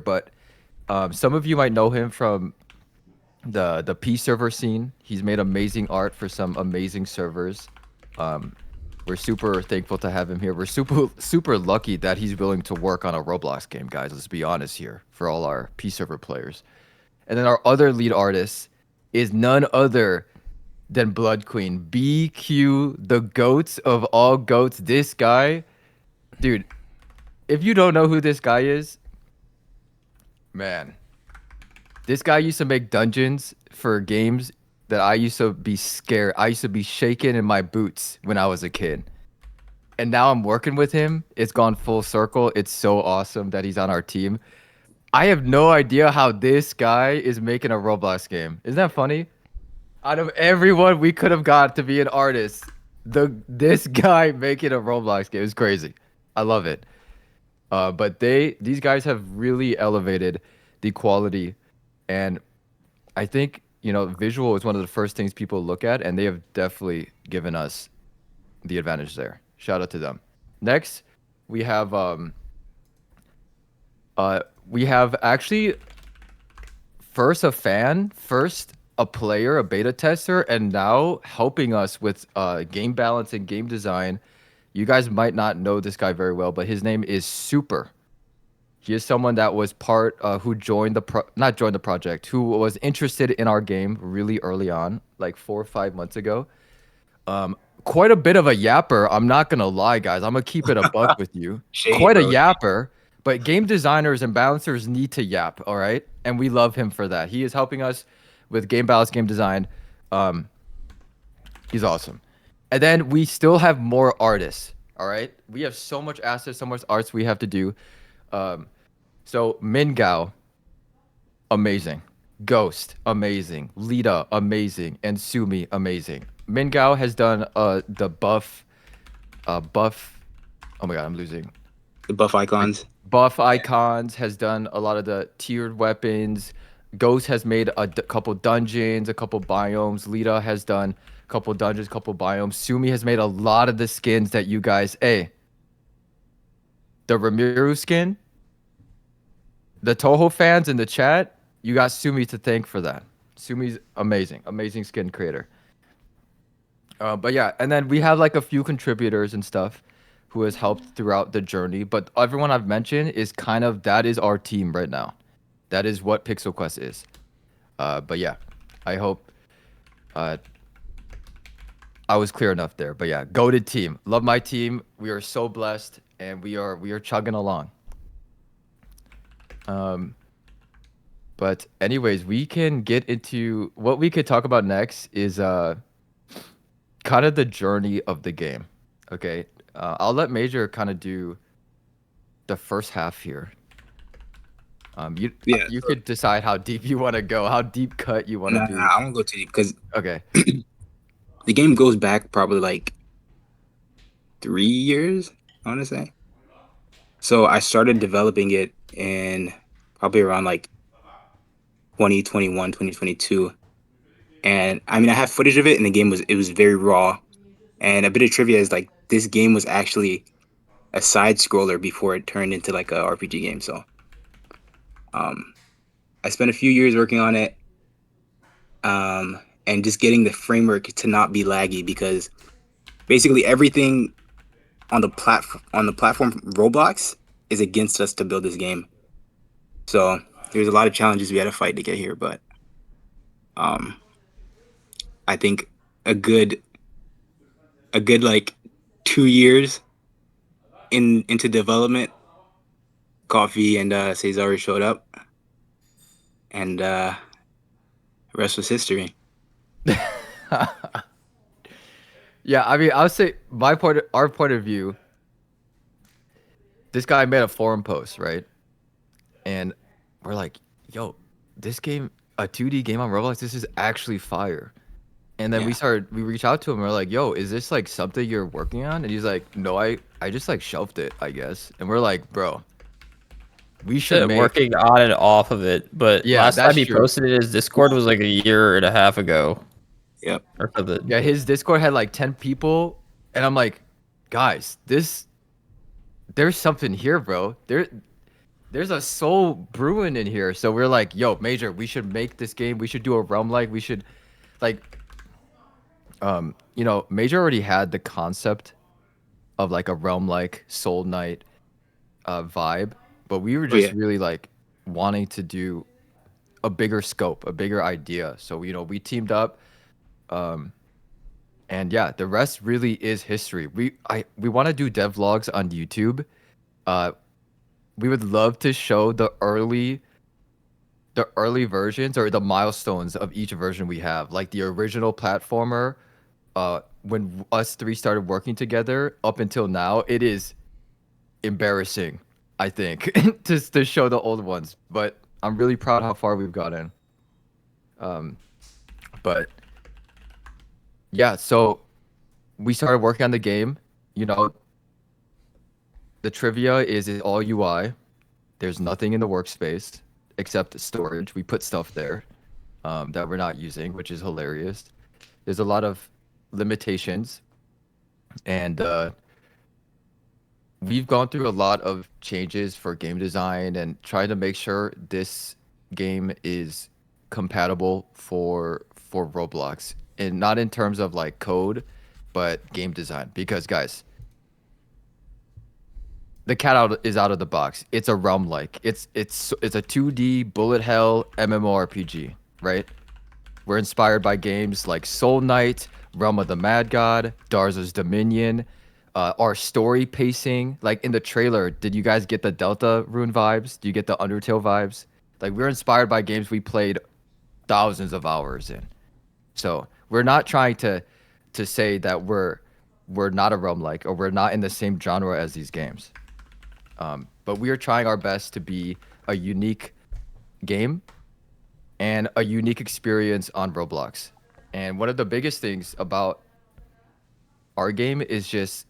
but some of you might know him from the P server scene. He's made amazing art for some amazing servers. Um, we're super thankful to have him here. We're super lucky that he's willing to work on a Roblox game, guys. Let's be honest here for all our P server players. And then our other lead artist is none other than Blood Queen, BQ, the goats of all goats. This guy, dude. If you don't know who this guy is, man, this guy used to make dungeons for games that I used to be scared. I used to be shaking in my boots when I was a kid. And now I'm working with him. It's gone full circle. It's so awesome that he's on our team. I have no idea how this guy is making a Roblox game. Isn't that funny? Out of everyone we could have got to be an artist, this guy making a Roblox game is crazy. I love it. But these guys have really elevated the quality, and I think visual is one of the first things people look at, and they have definitely given us the advantage there. Shout out to them. Next, we have actually first a fan, first a player, a beta tester, and now helping us with game balance and game design. You guys might not know this guy very well, but his name is Super. He is someone that was who joined not joined the project, who was interested in our game really early on, like 4 or 5 months ago. Quite a bit of a yapper. I'm not gonna lie, guys. I'm gonna keep it a buck with you. Shade, Quite a bro. yapper, but game designers and balancers need to yap, all right? And we love him for that. He is helping us with game balance, game design. He's awesome. And then we still have more artists, all right? We have so much assets, so much arts we have to do. So Mingao, amazing. Ghost, amazing. Lita, amazing. And Sumi, amazing. Mingao has done the buff. Oh my god, I'm losing. The buff icons. Buff icons, has done a lot of the tiered weapons. Ghost has made a couple dungeons, a couple biomes. Lita has done a couple dungeons, couple biomes. Sumi has made a lot of the skins that you guys. Hey, the Ramiru skin. The Toho fans in the chat, you got Sumi to thank for that. Sumi's amazing skin creator. But yeah, and then we have like a few contributors and stuff who has helped throughout the journey. But everyone I've mentioned is that is our team right now. That is what Pixel Quest is. But yeah, I hope I was clear enough there. But yeah, goated team. Love my team. We are so blessed, and we are chugging along. But anyways, we can get into what we could talk about next is kind of the journey of the game. Okay, I'll let Major kind of do the first half here. You could decide how deep you want to go, how deep cut you want to do. I won't go too deep because okay, the game goes back probably like 3 years, I want to say. So I started developing it in probably around like 2021, 2022. And I mean, I have footage of it, and it was very raw. And a bit of trivia is like this game was actually a side scroller before it turned into like a RPG game. So I spent a few years working on it, and just getting the framework to not be laggy, because basically everything on the platform Roblox is against us to build this game. So there's a lot of challenges we had to fight to get here, but I think a good like 2 years into development, Coffee and Cesar showed up, and the rest was history. Yeah, I mean, I'll say our point of view. This guy made a forum post, right? And we're like, yo, this game, a 2D game on Roblox, this is actually fire. And then we reached out to him. We're like, yo, is this like something you're working on? And he's like, no, I just like shelved it, I guess. And we're like, bro, we should make... working on and off of it. But yeah, last time he posted it, his Discord was like a year and a half ago. Yep. Or something. Yeah, his Discord had like 10 people. And I'm like, guys, there's something here, bro. there's a soul brewing in here. So we're like, yo, Major, we should make this game. We should do a realm like. We should, like, you know, Major already had the concept of like a realm like Soul Knight vibe, but we were Oh just yeah. really like wanting to do a bigger scope, a bigger idea. So you know, we teamed up, and yeah, the rest really is history. We want to do devlogs on YouTube. Uh, we would love to show the early versions or the milestones of each version we have, like the original platformer. When us three started working together up until now, it is embarrassing, I think, just to show the old ones. But I'm really proud how far we've gotten. But yeah, so we started working on the game. You know, the trivia is it's all UI. There's nothing in the workspace except storage. We put stuff there that we're not using, which is hilarious. There's a lot of limitations, and we've gone through a lot of changes for game design and trying to make sure this game is compatible for Roblox, and not in terms of like code, but game design. Because guys, the cat out is out of the box. It's a realm like. It's a 2D bullet hell MMORPG, right? We're inspired by games like Soul Knight, Realm of the Mad God, Darza's Dominion. Our story pacing, like in the trailer, did you guys get the Delta Rune vibes? Do you get the Undertale vibes? Like we're inspired by games we played thousands of hours in. So we're not trying to say that we're not a realm like or we're not in the same genre as these games. But we are trying our best to be a unique game and a unique experience on Roblox. And one of the biggest things about our game is just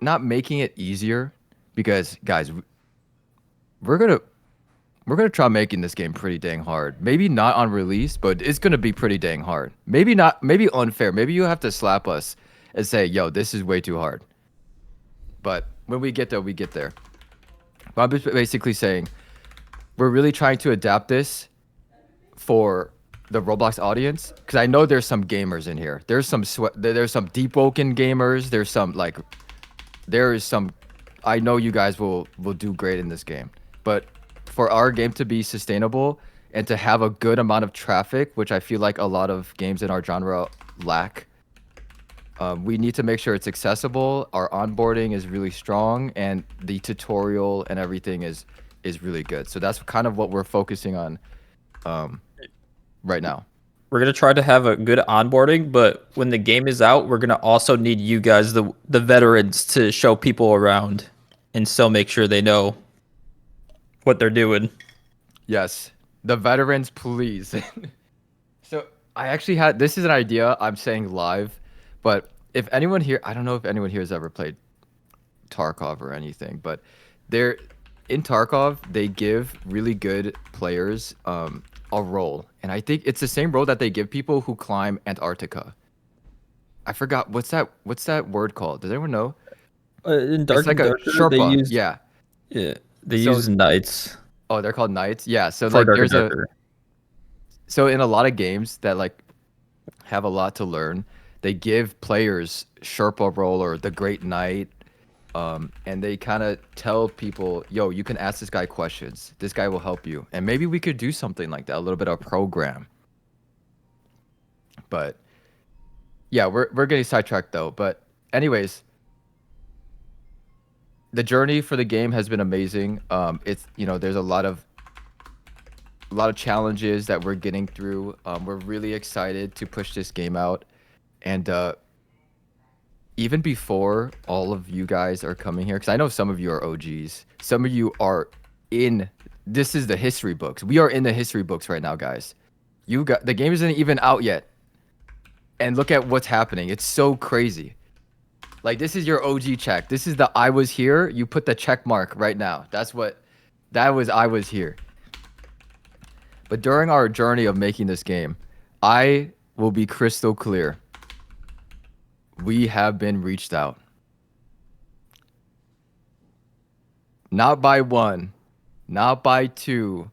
not making it easier, because guys, we're gonna we're gonna try making this game pretty dang hard. Maybe not on release, but it's gonna be pretty dang hard. Maybe not, maybe unfair. Maybe you have to slap us and say, yo, this is way too hard. But when we get there, we get there. But I'm just basically saying we're really trying to adapt this for the Roblox audience, because I know there's some gamers in here. There's some deep woken gamers. There's some like there is some. I know you guys will do great in this game, but for our game to be sustainable and to have a good amount of traffic, which I feel like a lot of games in our genre lack, we need to make sure it's accessible. Our onboarding is really strong, and the tutorial and everything is really good. So that's kind of what we're focusing on right now. We're gonna try to have a good onboarding, but when the game is out, we're gonna also need you guys, the veterans, to show people around and still make sure they know what they're doing. Yes, the veterans, please. So I actually had this is an idea I'm saying live, but if anyone here, I don't know if anyone here has ever played Tarkov or anything, but they're in Tarkov, they give really good players a role, and I think it's the same role that they give people who climb Antarctica. I forgot what's that word called? Does anyone know? In It's Dark like and a Darker, Sherpa. Yeah. they So use knights oh, they're called knights. Yeah. So for like Dark and there's a Darker. so in a lot of games that like have a lot to learn, they give players Sherpa role or the Great Knight, and they kind of tell people, "Yo, you can ask this guy questions. This guy will help you." And maybe we could do something like that, a little bit of program. But yeah, we're getting sidetracked though. But anyways, the journey for the game has been amazing. It's there's a lot of challenges that we're getting through. We're really excited to push this game out, and even before all of you guys are coming here, because I know some of you are OGs, some of you are in. This is the history books. We are in the history books right now, guys. You got the game isn't even out yet, and look at what's happening. It's so crazy. Like this is your OG check. This is the I was here. You put the check mark right now. That was I was here. But during our journey of making this game, I will be crystal clear. We have been reached out. Not by one, not by two,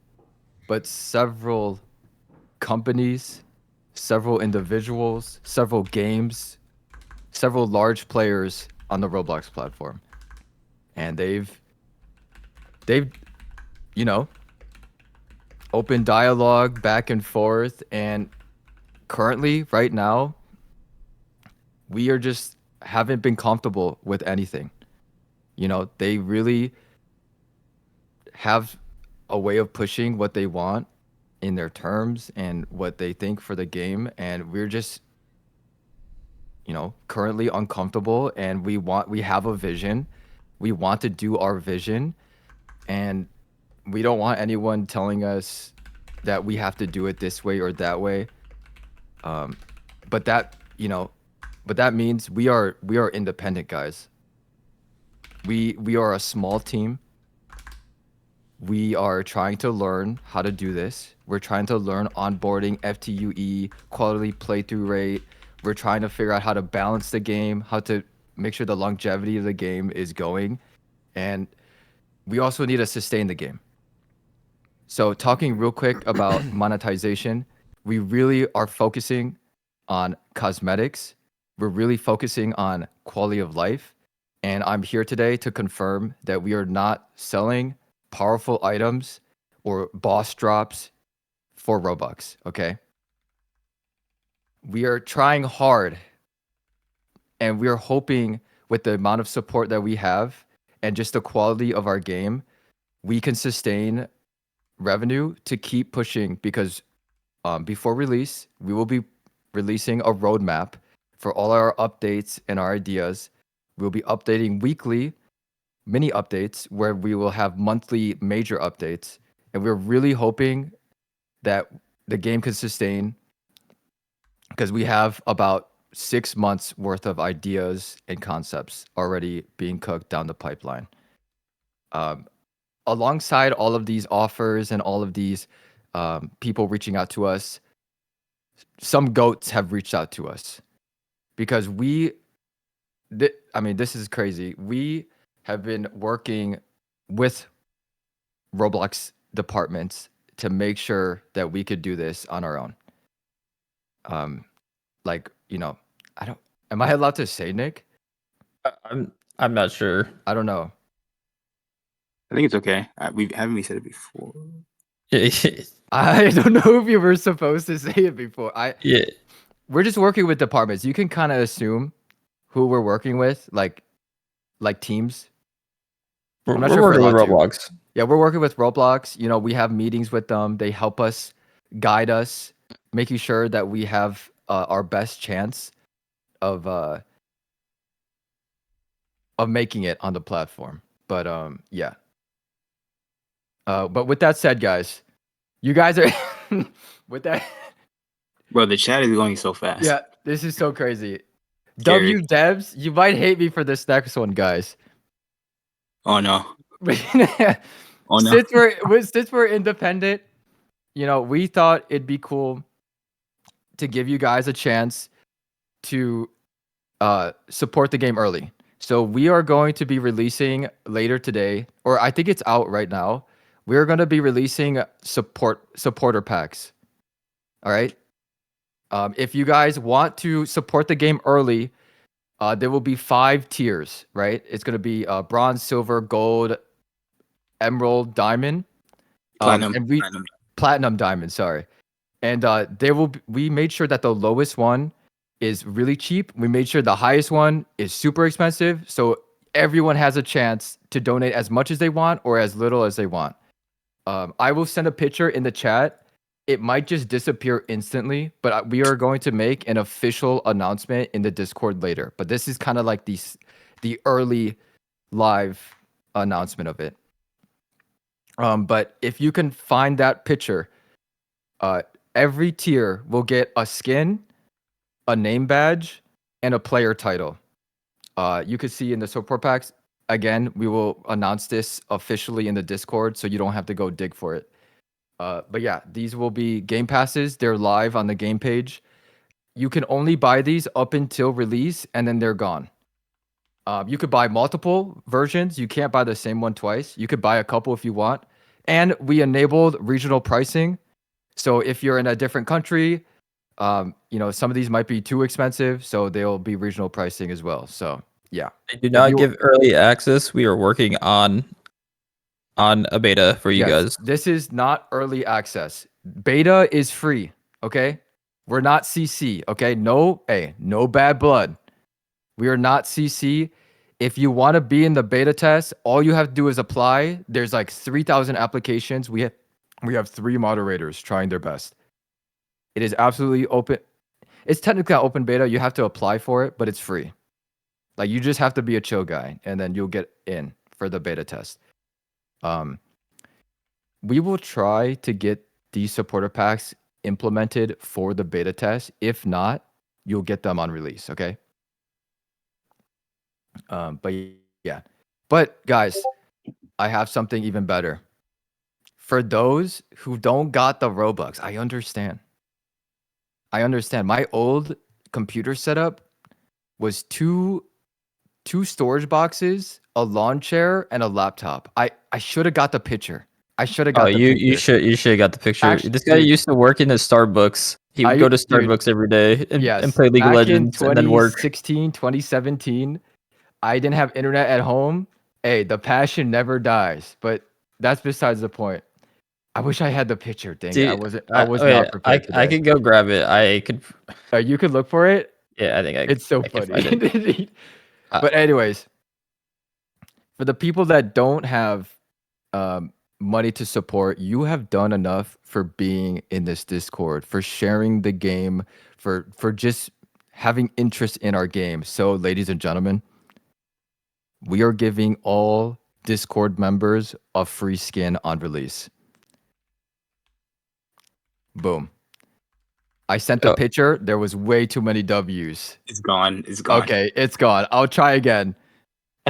but several companies, several individuals, several games, several large players on the Roblox platform. And they've you know, open dialogue back and forth, and currently right now we are just haven't been comfortable with anything. You know, they really have a way of pushing what they want in their terms and what they think for the game, and we're just, you know, currently uncomfortable, and we have a vision. We want to do our vision, and we don't want anyone telling us that we have to do it this way or that way. But that, you know, but that means we are independent guys. We are a small team. We are trying to learn how to do this. We're trying to learn onboarding, FTUE, quality playthrough rate. We're trying to figure out how to balance the game, how to make sure the longevity of the game is going. And we also need to sustain the game. So talking real quick about monetization, we really are focusing on cosmetics. We're really focusing on quality of life. And I'm here today to confirm that we are not selling powerful items or boss drops for Robux, okay? We are trying hard, and we are hoping with the amount of support that we have and just the quality of our game, we can sustain revenue to keep pushing, because before release, we will be releasing a roadmap for all our updates and our ideas. We'll be updating weekly mini updates where we will have monthly major updates. And we're really hoping that the game can sustain, because we have about 6 months worth of ideas and concepts already being cooked down the pipeline. Alongside all of these offers and all of these people reaching out to us, some goats have reached out to us, because I mean, this is crazy. We have been working with Roblox departments to make sure that we could do this on our own. Like, you know, am I allowed to say, Nick? I'm not sure. I don't know. I think it's okay. Haven't we said it before? I don't know if you were supposed to say it before. Yeah. We're just working with departments. You can kind of assume who we're working with, like teams. We're I'm not sure if working we're with allowed to. Roblox. Yeah, we're working with Roblox. You know, we have meetings with them. They help us, guide us, making sure that we have our best chance of making it on the platform. But yeah. But with that said, guys, you guys are with that. Bro, the chat is going so fast. Yeah, this is so crazy. Scary. W Devs, you might hate me for this next one, guys. Oh no. Oh no. Since we're independent, you know, we thought it'd be cool to give you guys a chance to support the game early. So we are going to be releasing later today, or I think it's out right now. We're going to be releasing supporter packs. All right. If you guys want to support the game early, there will be 5 tiers, right? It's going to be bronze, silver, gold, emerald, diamond, Platinum. and platinum diamond. Sorry, and we made sure that the lowest one is really cheap. We made sure the highest one is super expensive, so everyone has a chance to donate as much as they want or as little as they want. I will send a picture in the chat. It might just disappear instantly, but we are going to make an official announcement in the Discord later. But this is kind of like the early live announcement of it. But if you can find that picture, every tier will get a skin, a name badge, and a player title. You could see in the support packs. Again, we will announce this officially in the Discord, so you don't have to go dig for it. But yeah, these will be game passes. They're live on the game page. You can only buy these up until release, and then they're gone. You could buy multiple versions. You can't buy the same one twice. You could buy a couple if you want. And we enabled regional pricing. So if you're in a different country, some of these might be too expensive, so they'll be regional pricing as well. So yeah. They do not give early access. We are working on a beta for you guys. This is not early access. Beta is free. Okay. We're not CC. Okay. No bad blood. We are not CC. If you want to be in the beta test, all you have to do is apply. There's like 3,000 applications. We have 3 moderators trying their best. It is absolutely open. It's technically an open beta. You have to apply for it, but it's free. Like you just have to be a chill guy, and then you'll get in for the beta test. We will try to get these supporter packs implemented for the beta test. If not, you'll get them on release. Okay. But yeah. But guys, I have something even better. For those who don't got the Robux, I understand. My old computer setup was two storage boxes, a lawn chair, and a laptop. I should have got the picture. I should have got the picture. You should have got the picture. Actually, this guy used to work in a Starbucks. He would go to Starbucks every day and play League of Legends and then work. 2016, 2017, I didn't have internet at home. Hey, the passion never dies. But that's besides the point. I wish I had the picture. Dang it. I was not prepared today. I could go grab it. I could. You could look for it? Yeah, I think it's so funny. But anyways, for the people that don't have money to support, you have done enough for being in this Discord, for sharing the game, for just having interest in our game. So, ladies and gentlemen, we are giving all Discord members a free skin on release. Boom. I sent the picture. There was way too many W's. It's gone. Okay, it's gone. I'll try again.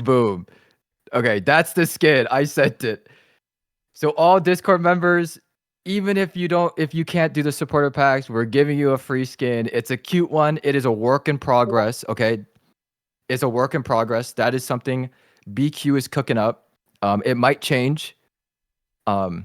Boom. Okay, that's the skin. I sent it. So all Discord members, even if you can't do the supporter packs, we're giving you a free skin. It's a cute one. It is a work in progress. Okay. It's a work in progress. That is something BQ is cooking up. It might change. But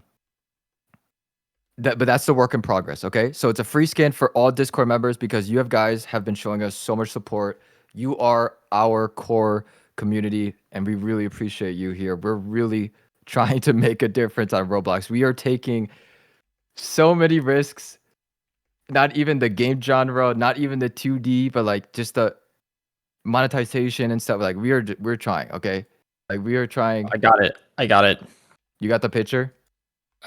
that's the work in progress. Okay. So it's a free skin for all Discord members because you guys have been showing us so much support. You are our core community and we really appreciate you here. We're really trying to make a difference on Roblox. We are taking so many risks. Not even the game genre, not even the 2D, but like just the monetization and stuff. Like we're trying, okay? Like we are trying. I got it. You got the picture?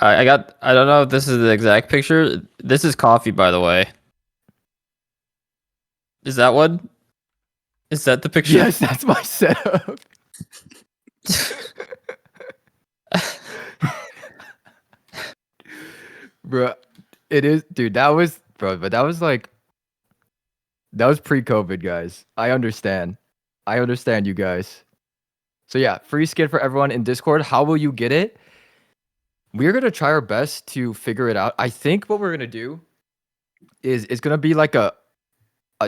I don't know if this is the exact picture. This is coffee, by the way. Is that one? Is that the picture? Yes, that's my setup. Bro, it is, dude. That was pre-COVID, guys. I understand you guys. So yeah, free skin for everyone in Discord. How will you get it? We're gonna try our best to figure it out. I think what we're gonna do is it's gonna be like a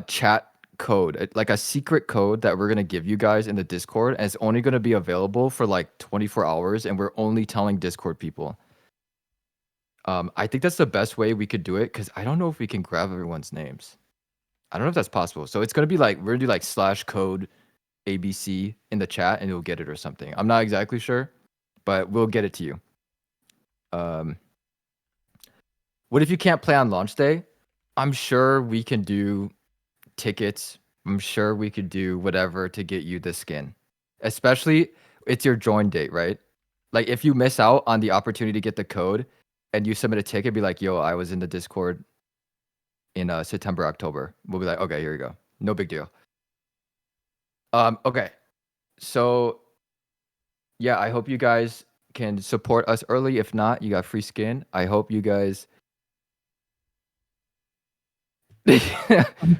chat code, like a secret code that we're gonna give you guys in the Discord, and it's only gonna be available for like 24 hours, and we're only telling Discord people. I think that's the best way we could do it because I don't know if we can grab everyone's names. I don't know if that's possible. So it's gonna be like we're gonna do like /code ABC in the chat, and you'll get it or something. I'm not exactly sure, but we'll get it to you. What if you can't play on launch day? I'm sure we can do tickets. I'm sure we could do whatever to get you the skin. Especially it's your join date, right? Like if you miss out on the opportunity to get the code and you submit a ticket, be like, yo, I was in the Discord in September, October. We'll be like, okay, here you go. No big deal. Okay. So yeah, I hope you guys can support us early. If not, you got free skin. I hope you guys.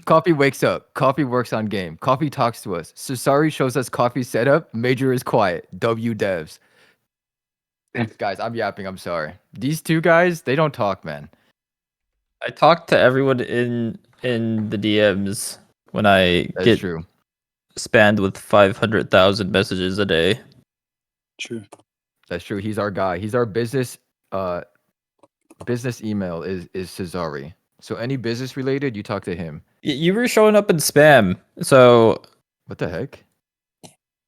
Coffee wakes up. Coffee works on game. Coffee talks to us. Susari shows us coffee setup. Major is quiet. W devs. Guys, I'm yapping. I'm sorry. These two guys, they don't talk, man. I talk to everyone in the DMs when I get spammed with 500,000 messages a day. True. That's true. He's our guy. He's our business business email is Cesari. So any business related, you talk to him. You were showing up in spam, so What the heck?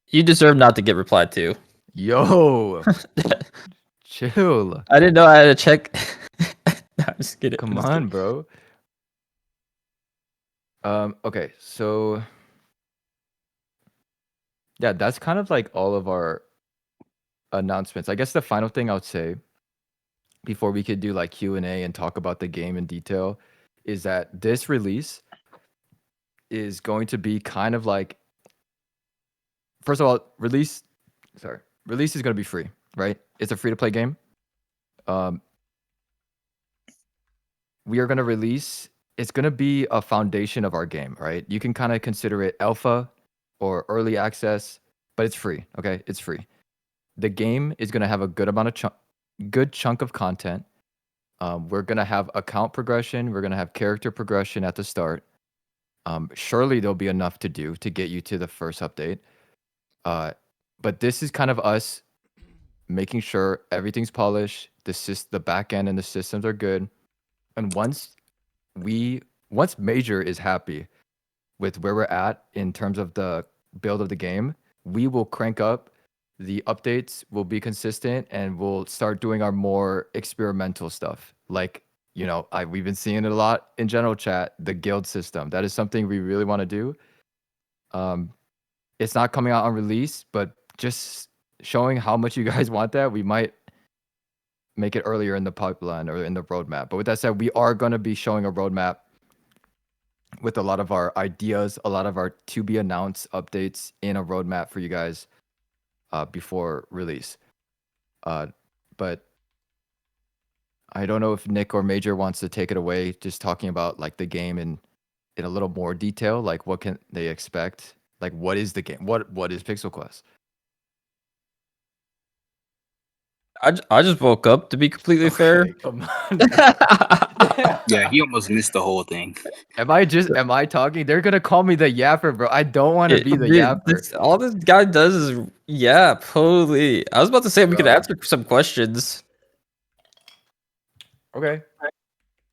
you deserve not to get replied to. Yo, chill. I didn't know I had to check. I'm just kidding. Come on, bro. Okay, so yeah, that's kind of like all of our announcements. I guess the final thing I would say before we could do like Q&A and talk about the game in detail is that this release is going to be kind of like, first of all, release is going to be free, right? It's a free to play game. We are going to release, it's going to be a foundation of our game, right? You can kind of consider it alpha or early access, but it's free. Okay, it's free. The game is going to have a good amount of good chunk of content. We're going to have account progression. We're going to have character progression at the start. Surely there'll be enough to do to get you to the first update. But this is kind of us making sure everything's polished, the back end and the systems are good. And once Major is happy with where we're at in terms of the build of the game, we will crank up. The updates will be consistent, and we'll start doing our more experimental stuff. Like, we've been seeing it a lot in general chat, the guild system. That is something we really want to do. It's not coming out on release, but just showing how much you guys want that, we might make it earlier in the pipeline or in the roadmap. But with that said, we are going to be showing a roadmap with a lot of our ideas, a lot of our to be announced updates in a roadmap for you guys before release. But I don't know if Nick or Major wants to take it away, just talking about like the game in a little more detail. Like, what can they expect? Like, what is the game? What is Pixel Quest? I just woke up, to be completely fair. Come on. Yeah, he almost missed the whole thing. Am I talking? They're gonna call me the yapper, bro. I don't want to be the yapper. All this guy does is yap. Holy! I was about to say we could Bro. answer some questions. Okay.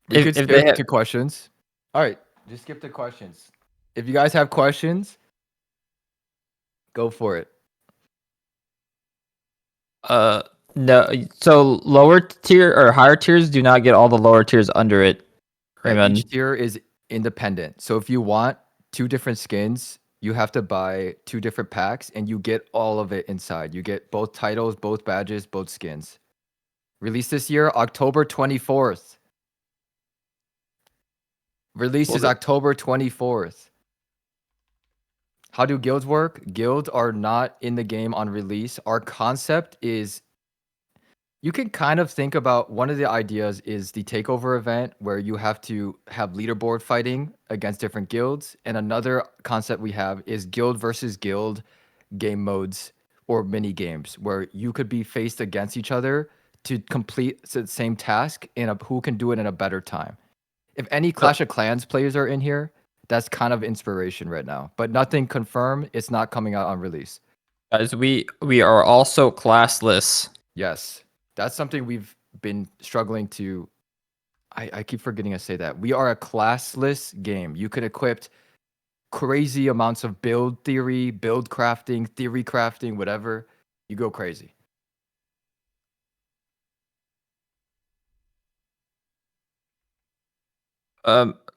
We If- could if skip they to questions. All right, just skip to questions. If you guys have questions, go for it. No. So lower tier or higher tiers do not get all the lower tiers under it. Raymond. Each tier is independent. So if you want 2 different skins, you have to buy 2 different packs, and you get all of it inside. You get both titles, both badges, both skins. Released this year, October 24th. Release is October 24th. How do guilds work? Guilds are not in the game on release. Our concept is, you can kind of think about, one of the ideas is the takeover event where you have to have leaderboard fighting against different guilds. And another concept we have is guild versus guild game modes or mini games where you could be faced against each other to complete the same task who can do it in a better time. If any Clash of Clans players are in here, that's kind of inspiration right now. But nothing confirmed. It's not coming out on release. Guys, we are also classless. Yes. That's something we've been struggling to. I keep forgetting to say that. We are a classless game. You could equip crazy amounts of build theory, build crafting, theory crafting, whatever. You go crazy.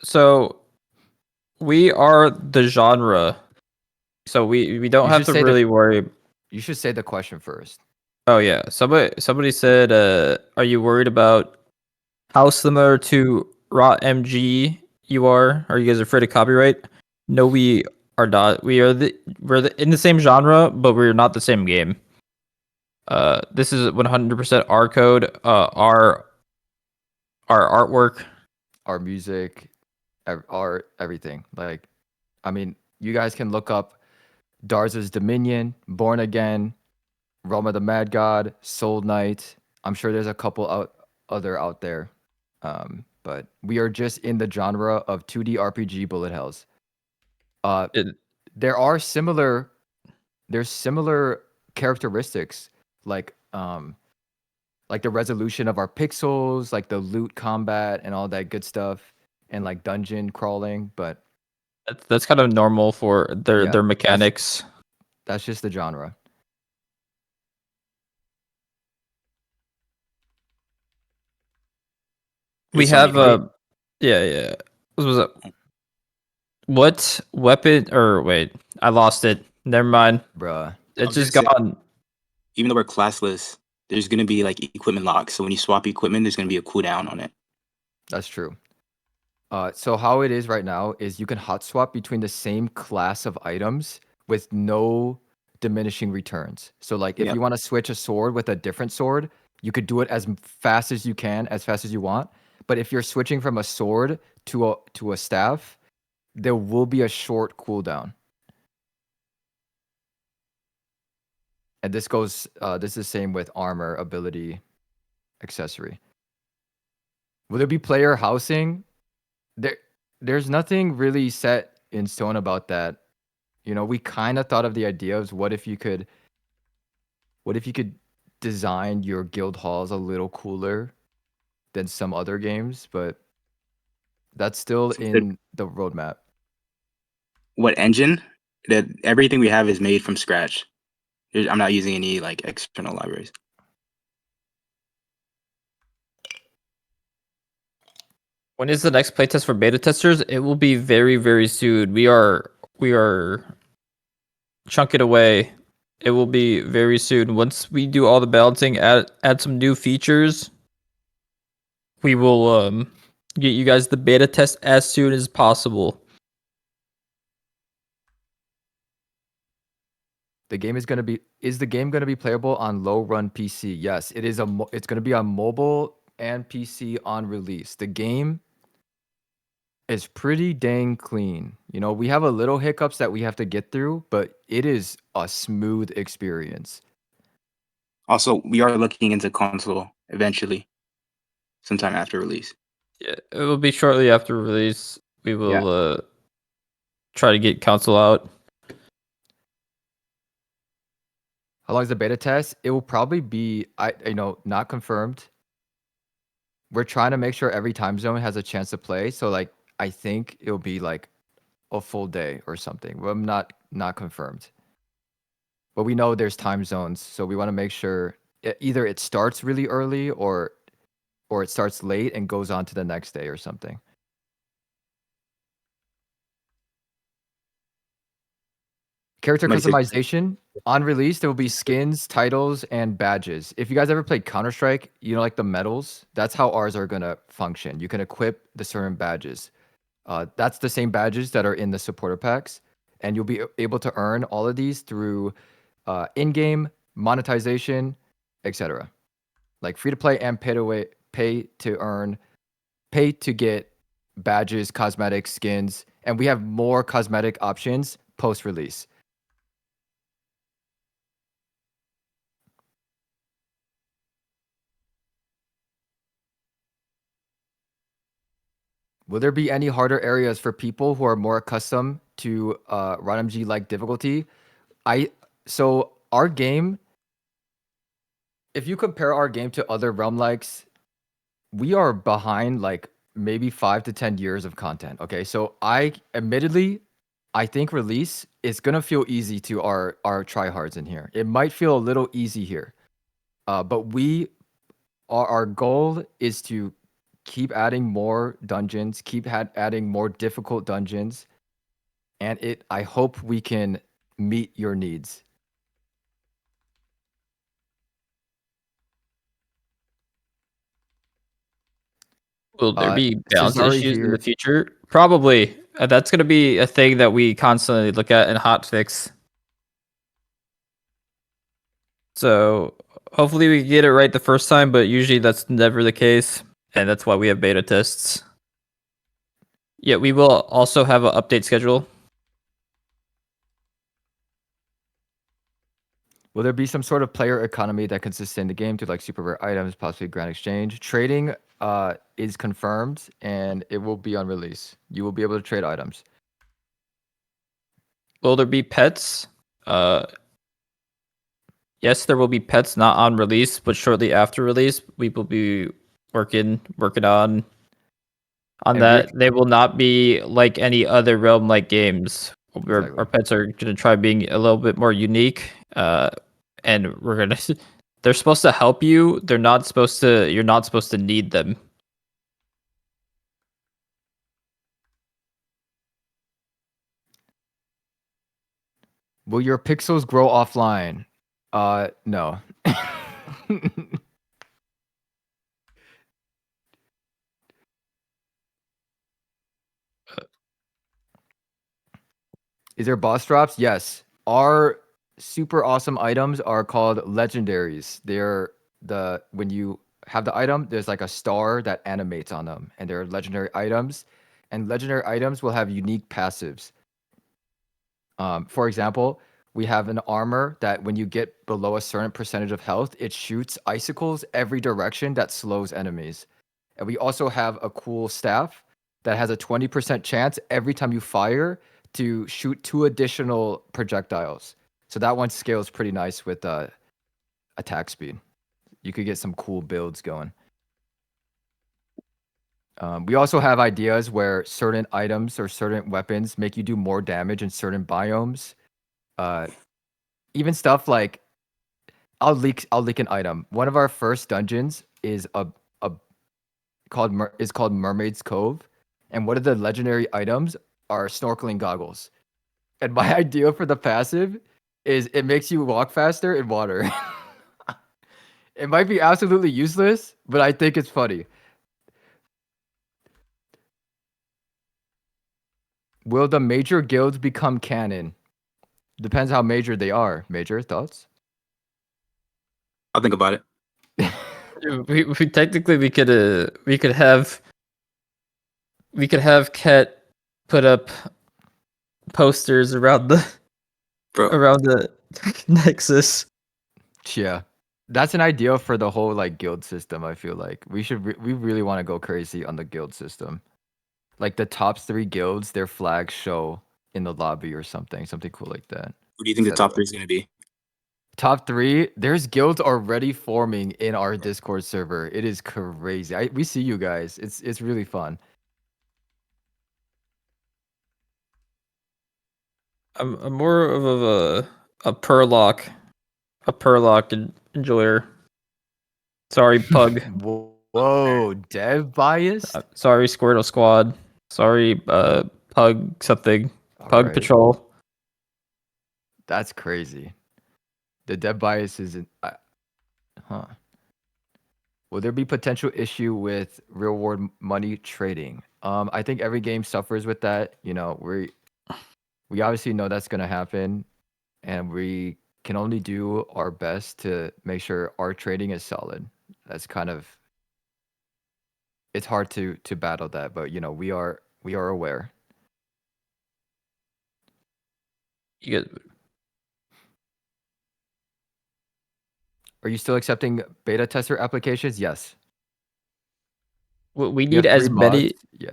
So we are the genre. So we don't You have should to say really worry. You should say the question first. Oh yeah. Somebody said, are you worried about how similar to Raw MG you are? Are you guys afraid of copyright? No, we are not. We're in the same genre, but we're not the same game. This is 100% our code, our artwork, Our music, our everything. Like, I mean, you guys can look up Darza's Dominion, Born Again, Realm of the Mad God, Soul Knight. I'm sure there's a couple other out there. But we are just in the genre of 2D RPG bullet hells. There's similar characteristics, like like the resolution of our pixels, like the loot combat and all that good stuff, and like dungeon crawling. But That's kind of normal for their yeah, mechanics. that's just the genre. We There's so many have great. yeah. What was it? What weapon? Or wait, I lost it. Never mind. Bruh. I It's was gonna just say, gone. even though we're classless, there's gonna be like equipment locks. So when you swap equipment, there's gonna be a cooldown on it. That's true. So how it is right now is you can hot swap between the same class of items with no diminishing returns. So like if Yep. you want to switch a sword with a different sword, you could do it as fast as you can, as fast as you want. But if you're switching from a sword to a staff, there will be a short cooldown. And this goes this is the same with armor, ability, accessory. Will there be player housing? There's nothing really set in stone about that. You know, we kind of thought of the idea of what if you could design your guild halls a little cooler than some other games, but that's still So the- in the roadmap. what engine? That everything we have is made from scratch. I'm not using any like external libraries. When is the next playtest for beta testers? It will be very, very soon. We are chunking away. It will be very soon. Once we do all the balancing, add some new features, we will get you guys the beta test as soon as possible. The game is the game going to be playable on low run PC? Yes, it is it's going to be on mobile and PC on release. The game is pretty dang clean. You know, we have a little hiccups that we have to get through, but it is a smooth experience. Also, we are looking into console eventually, sometime after release. Yeah, it will be shortly after release. We will Yeah. try to get console out. How long is the beta test? It will probably be not confirmed. We're trying to make sure every time zone has a chance to play. So like I think it'll be like a full day or something. Well, I'm not confirmed. But we know there's time zones, so we want to make sure either it starts really early or it starts late and goes on to the next day or something. Character Somebody said, customization on release, there will be skins, titles, and badges. If you guys ever played Counter-Strike, you know, like the medals, that's how ours are gonna function. You can equip the certain badges. That's the same badges that are in the supporter packs, and you'll be able to earn all of these through in-game monetization, etc. Like free to play and pay to earn, pay to get badges, cosmetics, skins, and we have more cosmetic options post-release. Will there be any harder areas for people who are more accustomed to RNMG like difficulty? So our game, if you compare our game to other Realm likes, we are behind like maybe 5 to 10 years of content. Okay, so I think release is gonna feel easy to our tryhards in here. It might feel a little easy here, but our goal is to keep adding more dungeons, keep adding more difficult dungeons, and I hope we can meet your needs. Will there be balance Cesari issues in the here. future? Probably. That's going to be a thing that we constantly look at and hotfix. So hopefully we get it right the first time, but usually that's never the case, and that's why we have beta tests. Yeah, we will also have an update schedule. Will there be some sort of player economy that can sustain the game to like super rare items, possibly grand exchange? Trading is confirmed and it will be on release. You will be able to trade items. Will there be pets? Yes, there will be pets not on release, but shortly after release, we will be working on And that. They will not be like any other realm like games. Exactly. Our pets are gonna try being a little bit more unique. And we're gonna they're supposed to help you. They're not supposed to you're not supposed to need them. Will your pixels grow offline? No. Is there boss drops? Yes. Our super awesome items are called legendaries. They're when you have the item, there's like a star that animates on them, and they're legendary items. And legendary items will have unique passives. For example, we have an armor that when you get below a certain percentage of health, it shoots icicles every direction that slows enemies. And we also have a cool staff that has a 20% chance every time you fire to shoot 2 additional projectiles. So that one scales pretty nice with attack speed. You could get some cool builds going. We also have ideas where certain items or certain weapons make you do more damage in certain biomes. Even stuff like I'll leak an item. One of our first dungeons is called Mermaid's Cove, and one of the legendary items are snorkeling goggles. And my idea for the passive is it makes you walk faster in water. It might be absolutely useless, but I think it's funny. Will the major guilds become canon? Depends how major they are. Major thoughts? I'll think about it. We technically we could have Ket put up posters around Bro, the Nexus. Yeah. That's an idea for the whole like guild system. I feel like we really want to go crazy on the guild system. Like the top 3 guilds, their flags show in the lobby or something cool like that. what do you think the Set top up. 3 is going to be? Top 3, there's guilds already forming in our Discord server. It is crazy. We see you guys. It's really fun. I'm more of a Purlock enjoyer. Sorry, Pug. Whoa, dev bias? Sorry, Squirtle Squad. Sorry, Pug something. Pug Alright. Patrol. That's crazy. The dev bias is huh. Will there be potential issue with real world money trading? I think every game suffers with that. You know, we obviously know that's gonna happen, and we can only do our best to make sure our trading is solid. That's kind of it's hard to battle that, but you know, we are aware. You get Are you still accepting beta tester applications? Yes. we We need have 3 as mods. many. Yeah.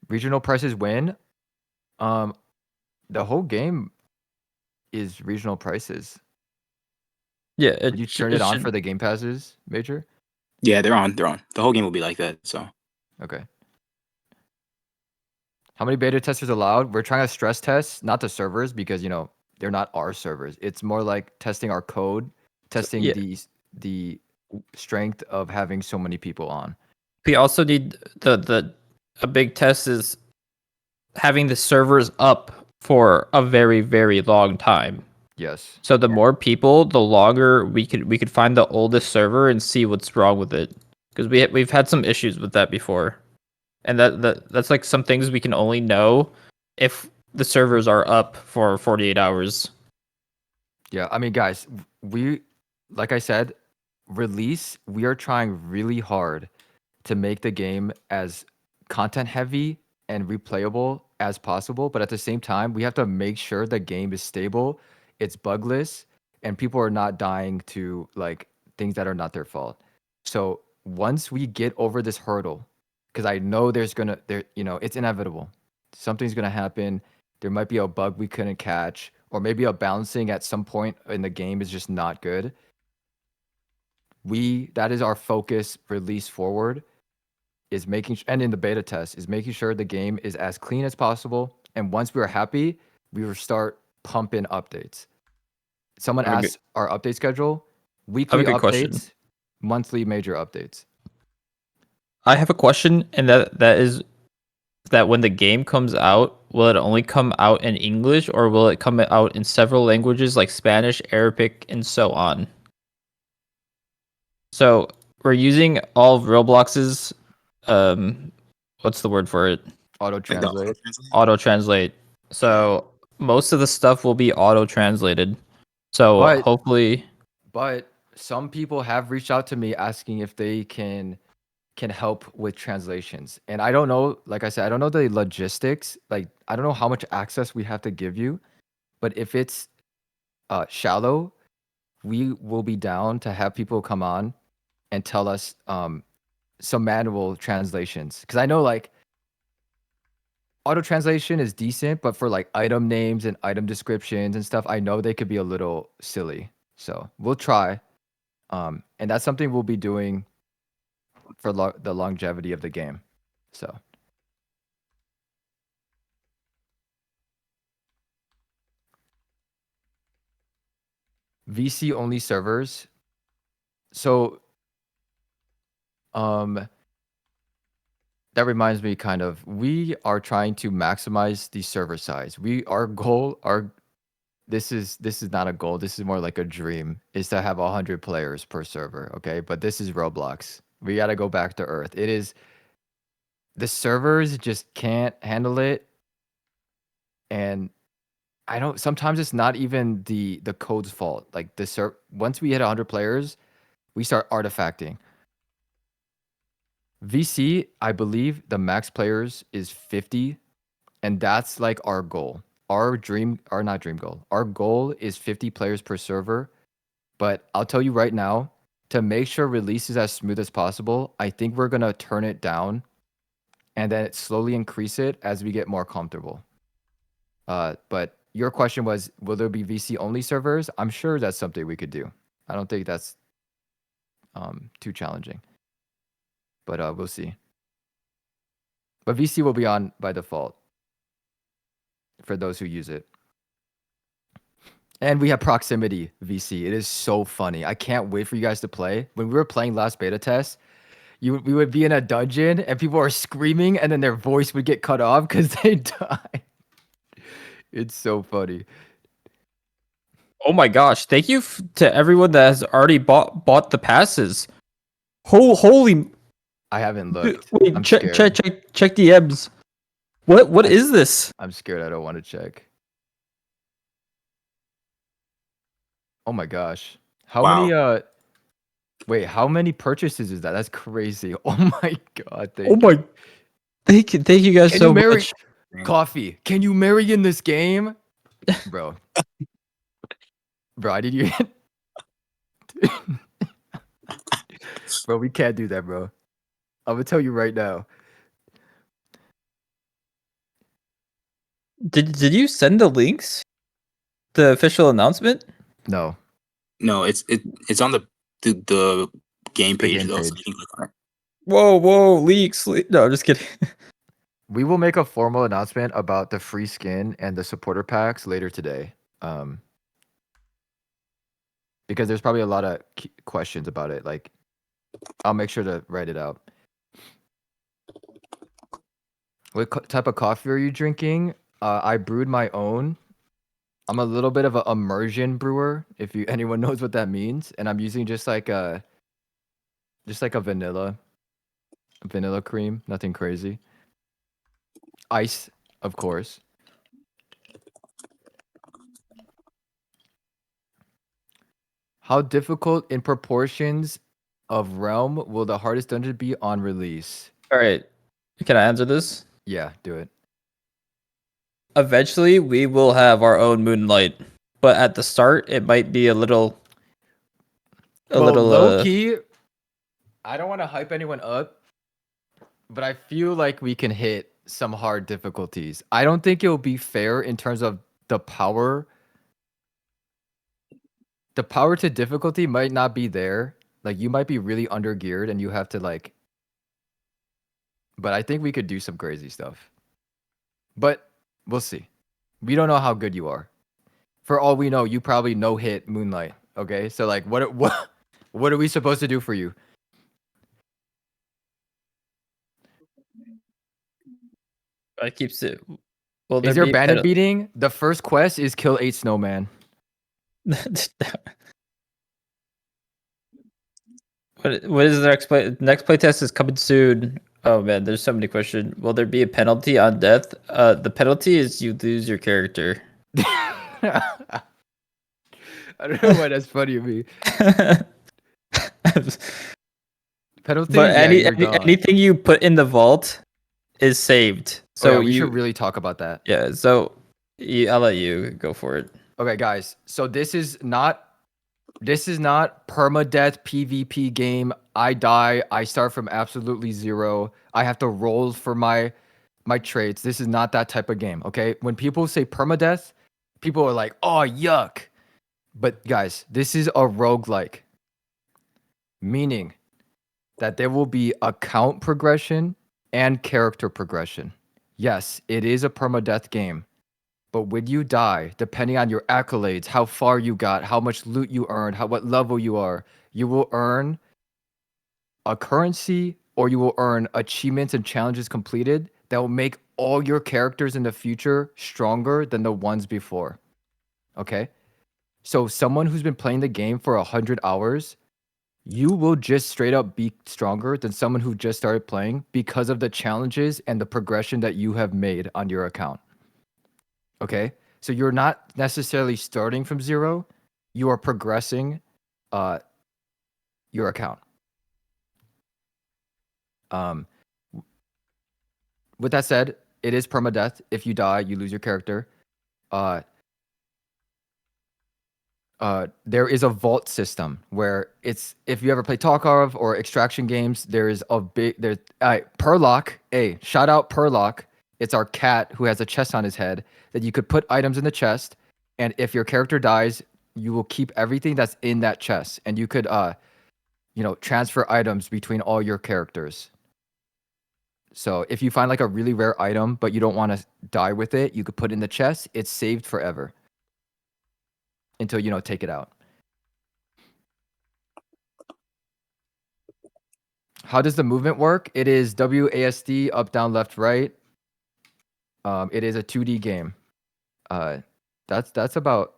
Regional prices win. The whole game is regional prices. Yeah, Did you turn it on for the game passes, Major? Yeah, they're on. They're on. The whole game will be like that. So Okay. How many beta testers allowed? We're trying to stress test, not the servers, because you know they're not our servers. It's more like testing our code, testing yeah. the strength of having so many people on. We also need a big test is having the servers up for a very, very long time. Yes. So the more people, the longer we could find the oldest server and see what's wrong with it. Because we've had some issues with that before. And that's like some things we can only know if the servers are up for 48 hours. Yeah, I mean, guys, like I said, release, we are trying really hard to make the game as content heavy and replayable as possible. But at the same time, we have to make sure the game is stable, it's bugless, and people are not dying to like things that are not their fault. So once we get over this hurdle, because I know it's inevitable. Something's gonna happen. There might be a bug we couldn't catch, or maybe a balancing at some point in the game is just not good. That is our focus release forward, is and in the beta test, is making sure the game is as clean as possible. And once we are happy, we will start pumping updates. Someone I have a good- asked our update schedule, I have weekly a good question. updates, monthly major updates. I have a question, and that is that when the game comes out, will it only come out in English, or will it come out in several languages like Spanish, Arabic, and so on? So we're using all of Roblox's what's the word for it? Auto Like the translate. auto-translate? Auto translate. So most of the stuff will be auto translated. So But hopefully, but some people have reached out to me asking if they can help with translations. And I don't know, like I said, I don't know the logistics. Like I don't know how much access we have to give you, but if it's shallow, we will be down to have people come on and tell us some manual translations, because I know like auto translation is decent, but for like item names and item descriptions and stuff, I know they could be a little silly. So we'll try, and that's something we'll be doing for the longevity of the game. So VC only servers. So that reminds me kind of, we are trying to maximize the server size. This is not a goal. This is more like a dream, is to have 100 players per server, okay? But this is Roblox. We got to go back to earth. The servers just can't handle it, and sometimes it's not even the code's fault. Like once we hit 100 players, we start artifacting. VC, I believe the max players is 50, and that's like our goal. Our not dream goal. Our goal is 50 players per server. But I'll tell you right now, to make sure release is as smooth as possible, I think we're gonna turn it down and then slowly increase it as we get more comfortable. But your question was, will there be VC only servers? I'm sure that's something we could do. I don't think that's too challenging. But we'll see. But VC will be on by default for those who use it. And we have proximity VC. It is so funny. I can't wait for you guys to play. When we were playing last beta test, we would be in a dungeon and people are screaming and then their voice would get cut off because they die. It's so funny. oh my gosh! Thank you to everyone that has already bought the passes. Holy! I haven't looked. Wait, I'm check scared. check the EBS. What is this? I'm scared. I don't want to check. Oh my gosh. How Wow. many wait, how many purchases is that? That's crazy. Oh my god. Oh my! Thank you guys Can so you marry much. Coffee? Can you marry in this game? Bro. Bro, did you Bro, we can't do that, bro. I'm gonna tell you right now. Did you send the links? The official announcement? No. No, it's on the game page game though, so page. you can click on it. Whoa, leaks. No, I'm just kidding. We will make a formal announcement about the free skin and the supporter packs later today. Because there's probably a lot of questions about it. Like, I'll make sure to write it out. What type of coffee are you drinking? I brewed my own. I'm a little bit of an immersion brewer, if anyone knows what that means, and I'm using just like a vanilla cream, nothing crazy. Ice, of course. How difficult in proportions of realm will the hardest dungeon be on release? All right. Can I answer this? Yeah, do it. Eventually, we will have our own Moonlight, but at the start, it might be a little. Low key, I don't want to hype anyone up, but I feel like we can hit some hard difficulties. I don't think it'll be fair in terms of the power. The power to difficulty might not be there. Like you might be really under geared and you have to like. But I think we could do some crazy stuff. But we'll see. We don't know how good you are. For all we know, you probably no hit Moonlight. Okay, so like, what are we supposed to do for you? I keeps it. Will Is there your be bandit beating? The first quest is kill 8 snowman. What is the next playtest is coming soon. Oh man, there's so many questions. Will there be a penalty on death? The penalty is you lose your character. I don't know why that's funny to me. Penalty, But yeah, you're gone. anything you put in the vault is saved. So So we you should really talk about that. yeah. So I'll let you go for it. Okay, guys. So this is not permadeath PvP game. I die. I start from absolutely zero. I have to roll for my traits. This is not that type of game. Okay. When people say permadeath, people are like, "Oh, yuck." But guys, this is a roguelike, meaning that there will be account progression and character progression. Yes, it is a permadeath game. But when you die, depending on your accolades, how far you got, how much loot you earned, what level you are, you will earn a currency or you will earn achievements and challenges completed that will make all your characters in the future stronger than the ones before. Okay? So someone who's been playing the game for 100 hours, you will just straight up be stronger than someone who just started playing because of the challenges and the progression that you have made on your account. Okay, so you're not necessarily starting from zero, you are progressing your account. With that said, it is permadeath. If you die, you lose your character. There is a vault system where it's, if you ever play Tarkov or extraction games, there's Perlock. Hey, shout out Perlock. It's our cat who has a chest on his head that you could put items in the chest, and if your character dies, you will keep everything that's in that chest, and you could transfer items between all your characters. So if you find like a really rare item but you don't want to die with it, you could put it in the chest. It's saved forever until take it out. How does the movement work? It is WASD, up, down, left, right. It is a 2D game. That's about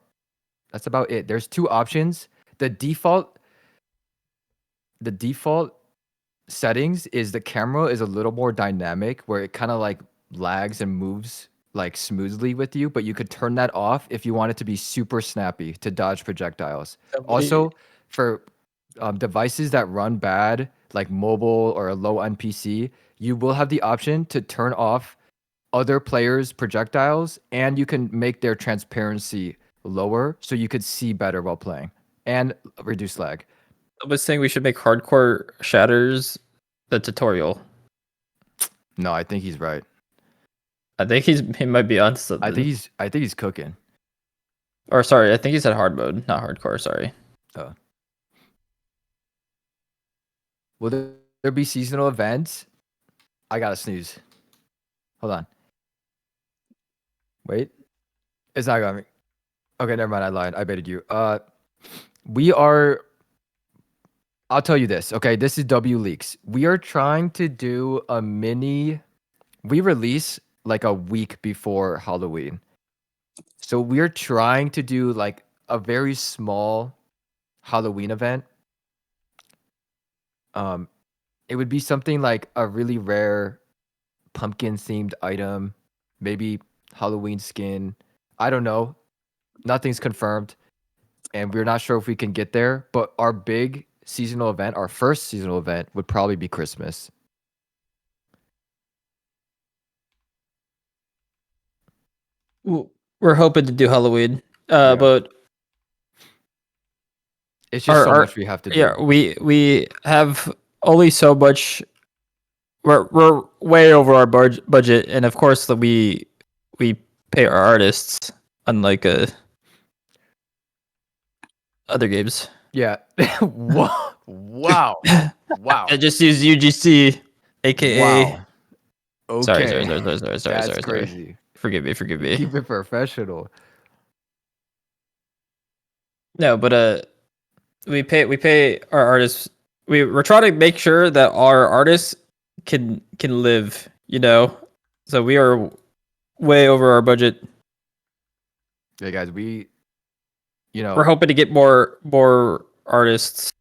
it. There's two options. The default settings is the camera is a little more dynamic, where it kind of like lags and moves like smoothly with you, but you could turn that off if you want it to be super snappy to dodge projectiles. Also, for devices that run bad, like mobile or a low end PC, you will have the option to turn off other players' projectiles, and you can make their transparency lower so you could see better while playing and reduce lag. I was saying we should make hardcore shatters the tutorial. No, I think he's right. I think he might be on something. I think he's cooking. Or sorry, I think he said hard mode, not hardcore. Sorry. Oh. Will there be seasonal events? I gotta sneeze. Hold on. Wait. It's not going. Okay, never mind. I lied. I baited you. We are. I'll tell you this. Okay, this is W Leaks. We are trying to do a mini. We release like a week before Halloween, so we're trying to do like a very small Halloween event. It would be something like a really rare pumpkin themed item, maybe Halloween skin. I don't know. Nothing's confirmed, and we're not sure if we can get there. But our big seasonal event, our first seasonal event, would probably be Christmas. We're hoping to do Halloween, Yeah. but it's just so much we have to do. Yeah, we have only so much we're way over our budget, and of course we pay our artists, unlike other games. Yeah. Wow. Wow. Wow. I just use UGC, aka. Wow. Sorry. Okay. That's Sorry. crazy. Forgive me. Keep it professional. No, but we pay our artists. We're trying to make sure that our artists can live. So we are way over our budget. Hey guys, We're hoping to get more artists.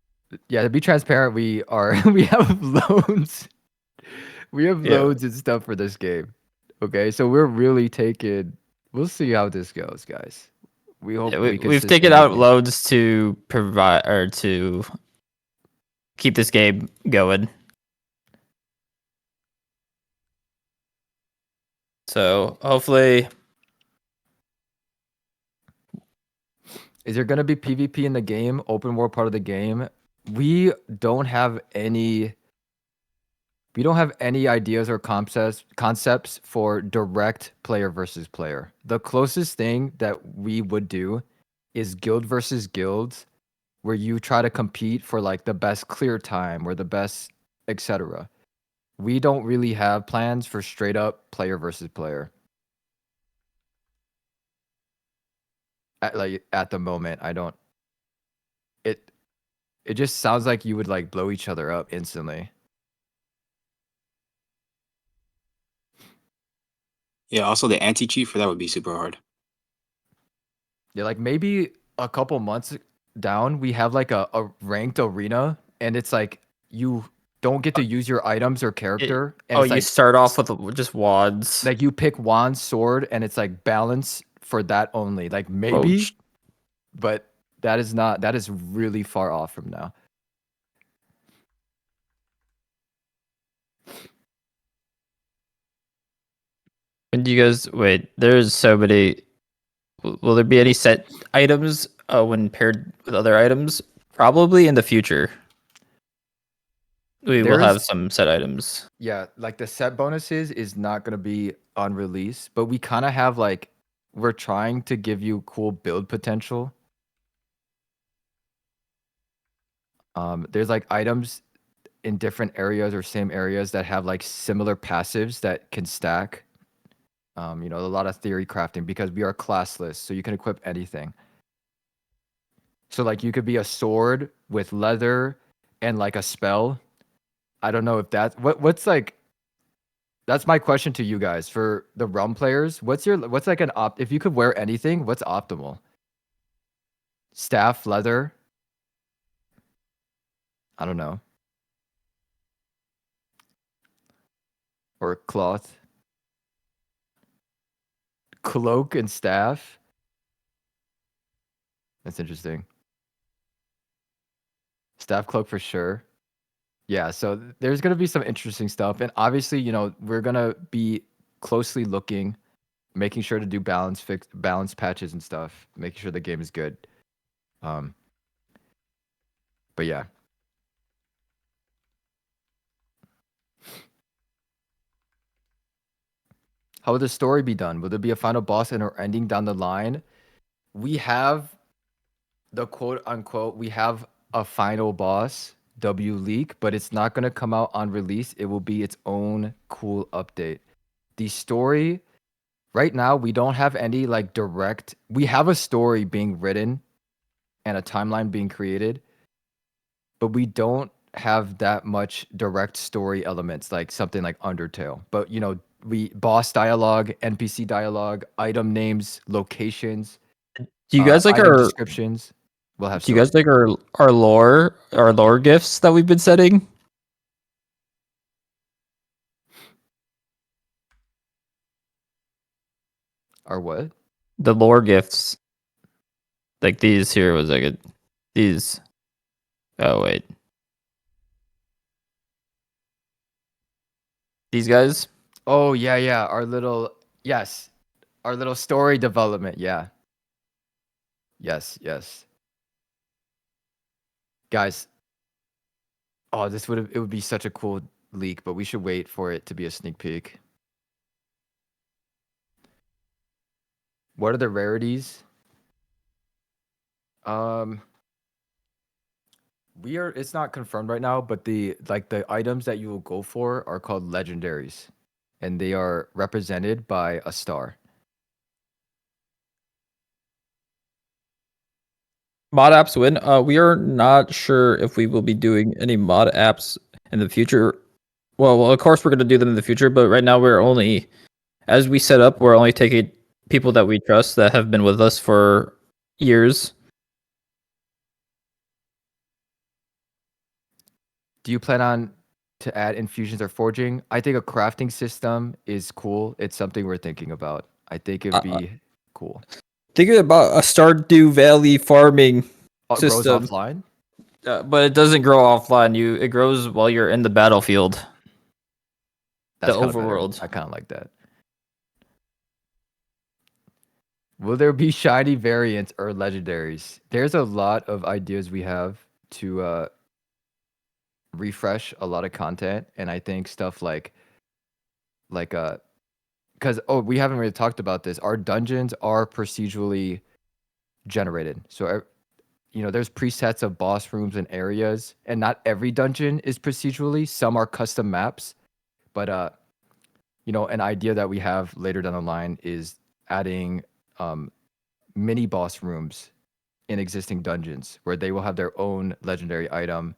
yeah, to be transparent, we have loans. We have loads and stuff for this game. Okay, so we're really taking. We'll see how this goes, guys. We hope We've taken out loans to provide or to keep this game going. So hopefully, is there gonna be PvP in the game, open world part of the game? We don't have any. We don't have any ideas or concepts for direct player versus player. The closest thing that we would do is guild versus guilds, where you try to compete for like the best clear time or the best etc. We don't really have plans for straight up player versus player. At the moment, I don't. It just sounds like you would like blow each other up instantly. Yeah, also the anti-cheat for that would be super hard. Yeah, like maybe a couple months down, we have like a ranked arena, and it's like you don't get to use your items or character. And it's you like, start off with just wands. like you pick wand, sword, and it's like balance for that only. Like maybe, but that is really far off from now. When do you guys wait? There's so many. Will there be any set items when paired with other items? Probably in the future. We will have some set items. Yeah, like the set bonuses is not going to be on release, but we kind of have like, we're trying to give you cool build potential. There's like items in different areas or same areas that have like similar passives that can stack. A lot of theory crafting because we are classless, so you can equip anything. So like you could be a sword with leather and like a spell. I don't know if that's what's like. That's my question to you guys for the Realm players. What's like an if you could wear anything, what's optimal? Staff, leather. I don't know. Or cloth. Cloak and staff. That's interesting. Staff cloak for sure. Yeah, so there's going to be some interesting stuff. And obviously, we're going to be closely looking, making sure to do balance patches and stuff, making sure the game is good. But yeah. How will the story be done? Will there be a final boss and or ending down the line? We have the quote unquote, we have a final boss, W leak, but it's not going to come out on release. It will be its own cool update. The story, right now, we don't have any like direct, we have a story being written and a timeline being created, but we don't have that much direct story elements like something like Undertale. But we boss dialogue, NPC dialogue, item names, locations. Do you guys like item our descriptions? We'll have. Do you guys like our lore gifts that we've been setting? Our what? The lore gifts. Like these here was like these. Oh wait. These guys? Oh yeah. Our little story development. Yeah. Yes. Guys. Oh, it would be such a cool leak, but we should wait for it to be a sneak peek. What are the rarities? It's not confirmed right now, but the items that you will go for are called legendaries, and they are represented by a star. Mod apps win. We are not sure if we will be doing any mod apps in the future. Well, of course we're going to do them in the future, but right now we're only, as we set up, we're only taking people that we trust that have been with us for years. Do you plan on to add infusions or forging? I think a crafting system is cool. It's something we're thinking about. I think it'd be cool. Thinking about a Stardew Valley farming It grows system, offline. but it doesn't grow offline. It grows while you're in the battlefield. That's The kinda better. overworld. I kind of like that. Will there be shiny variants or legendaries? There's a lot of ideas we have to refresh a lot of content, and I think stuff like because we haven't really talked about this. Our dungeons are procedurally generated, so there's presets of boss rooms and areas, and not every dungeon is procedurally. Some are custom maps, but an idea that we have later down the line is adding mini boss rooms in existing dungeons where they will have their own legendary item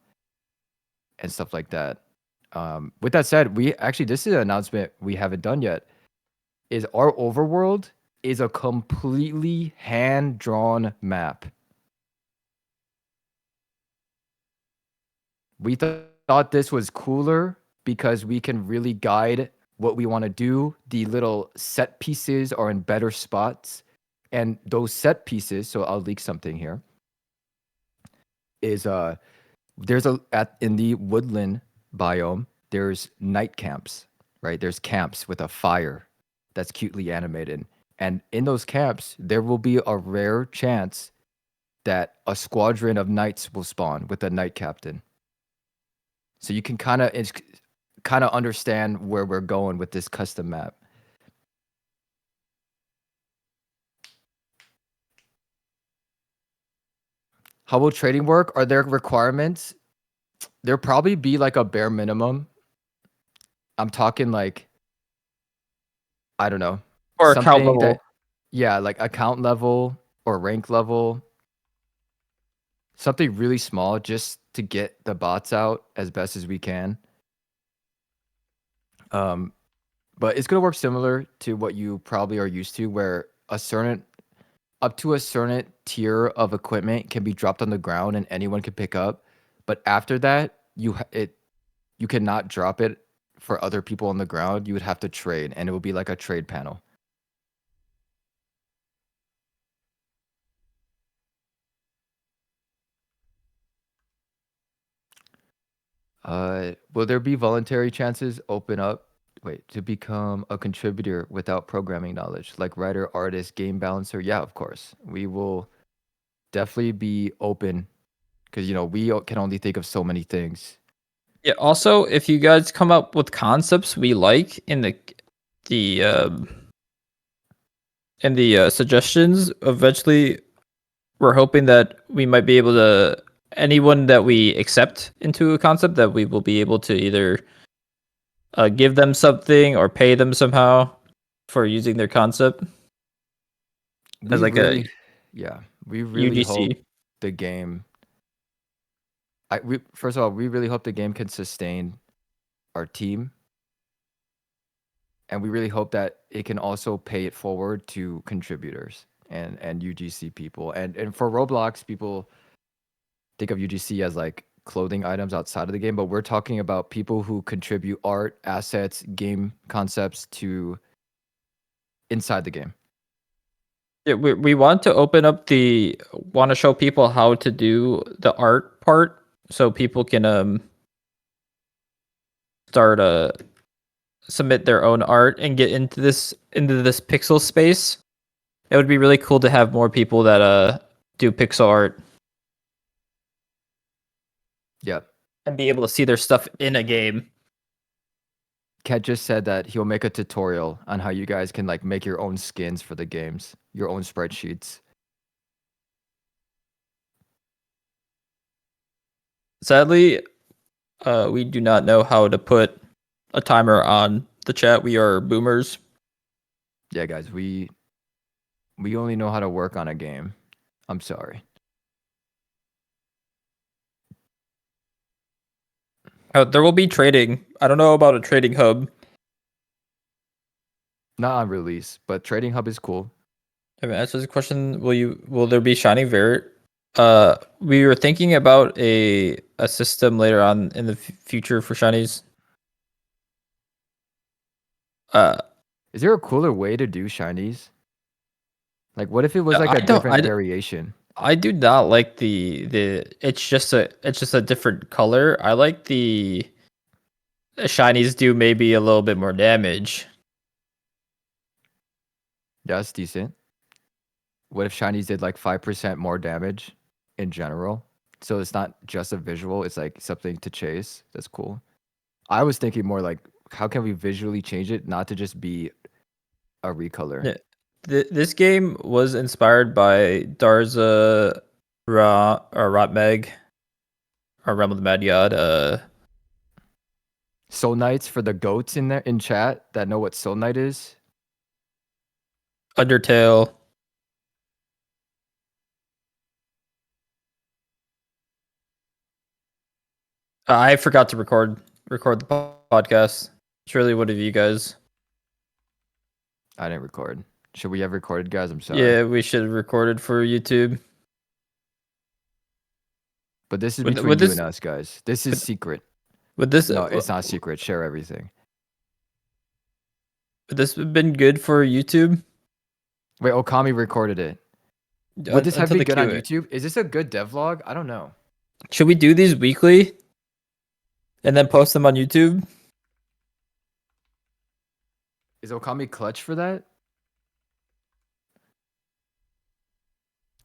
and stuff like that. With that said, this is an announcement we haven't done yet. Is our overworld is a completely hand-drawn map. We thought this was cooler because we can really guide what we want to do. The little set pieces are in better spots. And those set pieces, so I'll leak something here, is there's in the woodland biome, there's night camps, right? There's camps with a fire that's cutely animated. And in those camps, there will be a rare chance that a squadron of knights will spawn with a knight captain. So you can kind of understand where we're going with this custom map. How will trading work? Are there requirements? There'll probably be like a bare minimum. I'm talking like, I don't know. Or account something level. like account level or rank level. Something really small just to get the bots out as best as we can. But it's gonna work similar to what you probably are used to, where up to a certain tier of equipment can be dropped on the ground and anyone can pick up. But after that, you cannot drop it for other people on the ground. You would have to trade, and it will be like a trade panel. Will there be voluntary chances open up to become a contributor without programming knowledge, like writer, artist, game balancer? Yeah, of course. We will definitely be open because we can only think of so many things. Yeah. Also, if you guys come up with concepts we like in the suggestions, eventually, we're hoping that we might be able to, anyone that we accept into a concept, that we will be able to either give them something or pay them somehow for using their concept. We As like really, a we really hope UGC. the game. First of all, we really hope the game can sustain our team, and we really hope that it can also pay it forward to contributors and UGC people. And for Roblox, people think of UGC as like clothing items outside of the game, but we're talking about people who contribute art, assets, game concepts to inside the game. Yeah, we want to open up want to show people how to do the art part, so people can start submit their own art and get into this pixel space. It would be really cool to have more people that do pixel art. Yeah. And be able to see their stuff in a game. Ket just said that he'll make a tutorial on how you guys can like make your own skins for the games, your own spreadsheets. Sadly, we do not know how to put a timer on the chat. We are boomers. Yeah, guys, we only know how to work on a game. I'm sorry. There will be trading. I don't know about a trading hub. Not on release, but Trading Hub is cool. I mean, answer this question. Will there be shiny Vert? We were thinking about a system later on in the future for shinies. Is there a cooler way to do shinies? Like, what if it was like I a don't- different variation? I do not like the it's just a different color. I like the shinies do maybe a little bit more damage. Yeah, that's decent. What if shinies did like 5% more damage in general? So it's not just a visual, it's like something to chase. That's cool. I was thinking more like, how can we visually change it not to just be a recolor? Yeah. This game was inspired by Darza Rotmeg or Realm of the Mad God. Soul Knights for the goats in there in chat that know what Soul Knight is. Undertale. I forgot to record the podcast. It's really one of you guys. I didn't record. Should we have recorded, guys? I'm sorry. Yeah, we should have recorded for YouTube. But this is Would- between would you this- and us, guys. This is secret. Would this No, it's not secret. Share everything. would this have been good for YouTube? Wait, Okami recorded it. Would this have Until been the good on Q&A. YouTube? Is this a good devlog? I don't know. Should we do these weekly and then post them on YouTube? Is Okami clutch for that?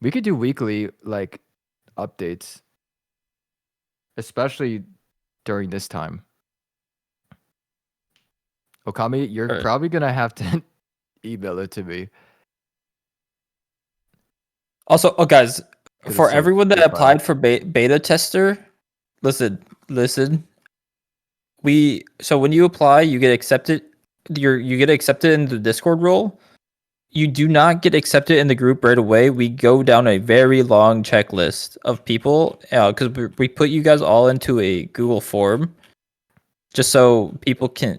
We could do weekly like updates, especially during this time. Okami, you're Alright. probably gonna have to email it to me. Also, guys, 'Cause for it's a everyone that big file. applied for beta tester, listen. So when you apply, you get accepted. You get accepted in the Discord role. You do not get accepted in the group right away. We go down a very long checklist of people because we put you guys all into a Google form, just so people can.